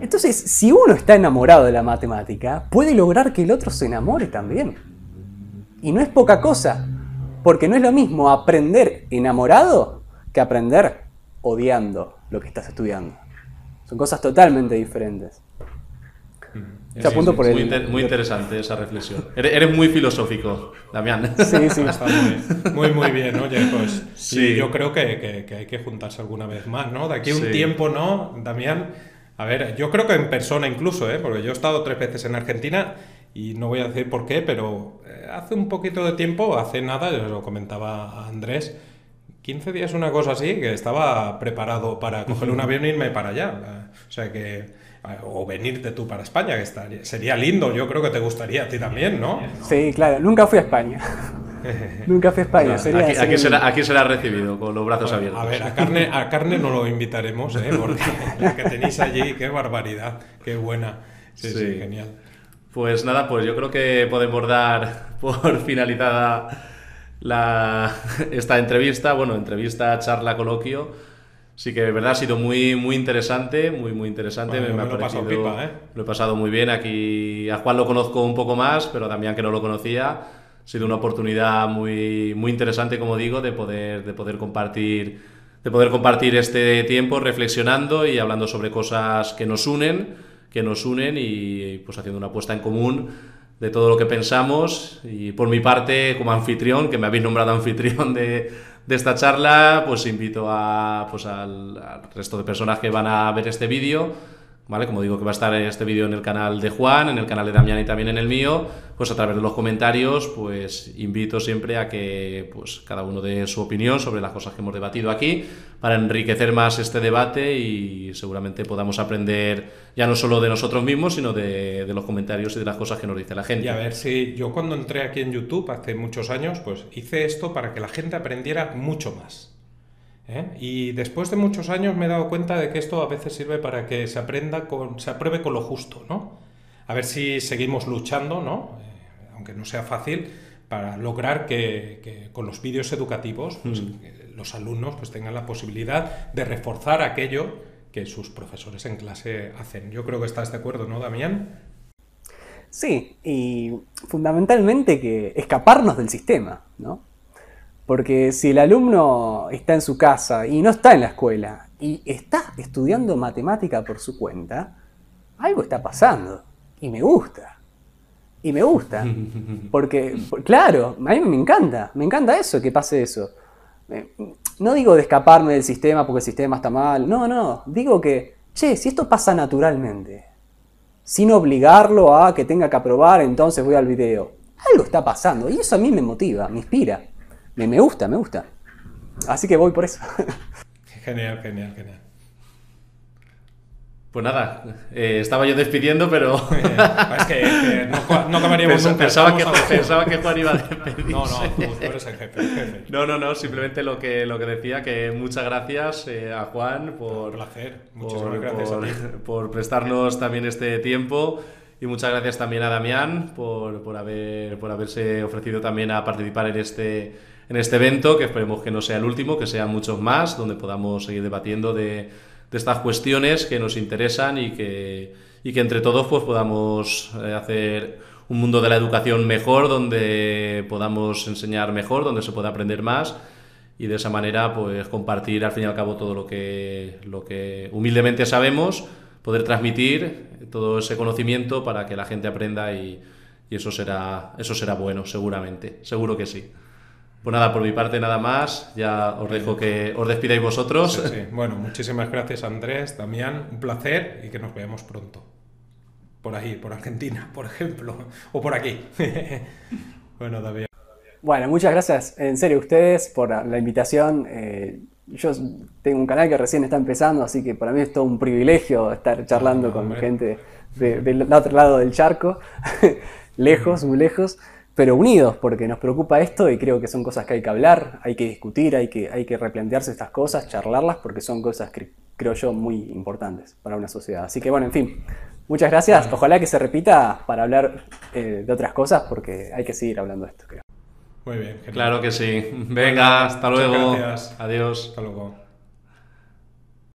Entonces, si uno está enamorado de la matemática, puede lograr que el otro se enamore también. Y no es poca cosa, porque no es lo mismo aprender enamorado que aprender odiando lo que estás estudiando. Son cosas totalmente diferentes. Sí, apunto por muy interesante esa reflexión. Eres muy filosófico, Damián. Sí. Está muy bien. Oye, pues sí. Yo creo que hay que juntarse alguna vez más, ¿no? De aquí a un tiempo, ¿no, Damián? A ver, yo creo que en persona incluso, porque yo he estado 3 veces en Argentina y no voy a decir por qué, pero hace un poquito de tiempo, hace nada, yo lo comentaba a Andrés, 15 días, una cosa así, que estaba preparado para coger un avión e irme para allá. O sea que... O venirte tú para España, que sería lindo, yo creo que te gustaría a ti también, ¿no? Sí, claro, nunca fui a España. Nunca fui a España. Aquí será recibido con los brazos abiertos. A ver, a carne no lo invitaremos, porque la que tenéis allí, qué barbaridad, qué buena. Sí, genial. Pues nada, pues yo creo que podemos dar por finalizada esta entrevista, charla, coloquio. Sí que de verdad ha sido muy interesante, muy interesante. Bueno, me ha parecido, lo he pasado muy bien. Aquí a Juan lo conozco un poco más, pero también que no lo conocía. Ha sido una oportunidad muy interesante, como digo, de poder compartir este tiempo reflexionando y hablando sobre cosas que nos unen y pues haciendo una apuesta en común de todo lo que pensamos. Y por mi parte, como anfitrión, que me habéis nombrado anfitrión de esta charla, pues invito al resto de personas que van a ver este vídeo, ¿vale? Como digo, que va a estar este vídeo en el canal de Juan, en el canal de Damián y también en el mío, pues a través de los comentarios, pues invito siempre a que pues cada uno dé su opinión sobre las cosas que hemos debatido aquí, para enriquecer más este debate y seguramente podamos aprender ya no solo de nosotros mismos, sino de los comentarios y de las cosas que nos dice la gente. Y a ver si yo cuando entré aquí en YouTube hace muchos años, pues hice esto para que la gente aprendiera mucho más. Y después de muchos años me he dado cuenta de que esto a veces sirve para que se apruebe con lo justo, ¿no? A ver si seguimos luchando, ¿no? Aunque no sea fácil, para lograr que con los vídeos educativos pues, los alumnos pues, tengan la posibilidad de reforzar aquello que sus profesores en clase hacen. Yo creo que estás de acuerdo, ¿no, Damián? Sí, y fundamentalmente que escaparnos del sistema, ¿no? Porque si el alumno está en su casa y no está en la escuela y está estudiando matemática por su cuenta, algo está pasando. Y me gusta. Porque, claro, a mí me encanta eso, que pase eso. No digo de escaparme del sistema porque el sistema está mal, no, digo que, si esto pasa naturalmente, sin obligarlo a que tenga que aprobar, entonces voy al video. Algo está pasando y eso a mí me motiva, me inspira. Me gusta. Así que voy por eso. Genial. Pues nada, estaba yo despidiendo, pero Es que no acabaríamos nunca. pensaba que Juan iba a despedirse. No, tú eres el jefe. No, simplemente lo que decía, que muchas gracias a Juan Un placer. Muchísimas gracias a ti. por prestarnos también este tiempo, y muchas gracias también a Damián por haberse ofrecido también a participar en este evento, que esperemos que no sea el último, que sean muchos más, donde podamos seguir debatiendo de estas cuestiones que nos interesan, y que entre todos pues podamos hacer un mundo de la educación mejor, donde podamos enseñar mejor, donde se pueda aprender más, y de esa manera pues compartir al fin y al cabo todo lo que humildemente sabemos, poder transmitir todo ese conocimiento para que la gente aprenda, y eso será bueno, seguro que sí. Pues nada, por mi parte nada más, ya os dejo que os despidáis vosotros. Sí. Bueno, muchísimas gracias, Andrés, Damián, un placer, y que nos veamos pronto. Por ahí, por Argentina, por ejemplo, o por aquí. Bueno, Damián. Bueno, muchas gracias en serio a ustedes por la invitación. Yo tengo un canal que recién está empezando, así que para mí es todo un privilegio estar charlando con gente del otro lado del charco, lejos, muy lejos, pero unidos, porque nos preocupa esto y creo que son cosas que hay que hablar, hay que discutir, hay que replantearse estas cosas, charlarlas, porque son cosas que creo yo muy importantes para una sociedad. Así que bueno, en fin, muchas gracias. Ojalá que se repita para hablar de otras cosas, porque hay que seguir hablando de esto, creo. Muy bien. Genial. Claro que sí. Venga, hasta luego. Gracias. Adiós. Hasta luego.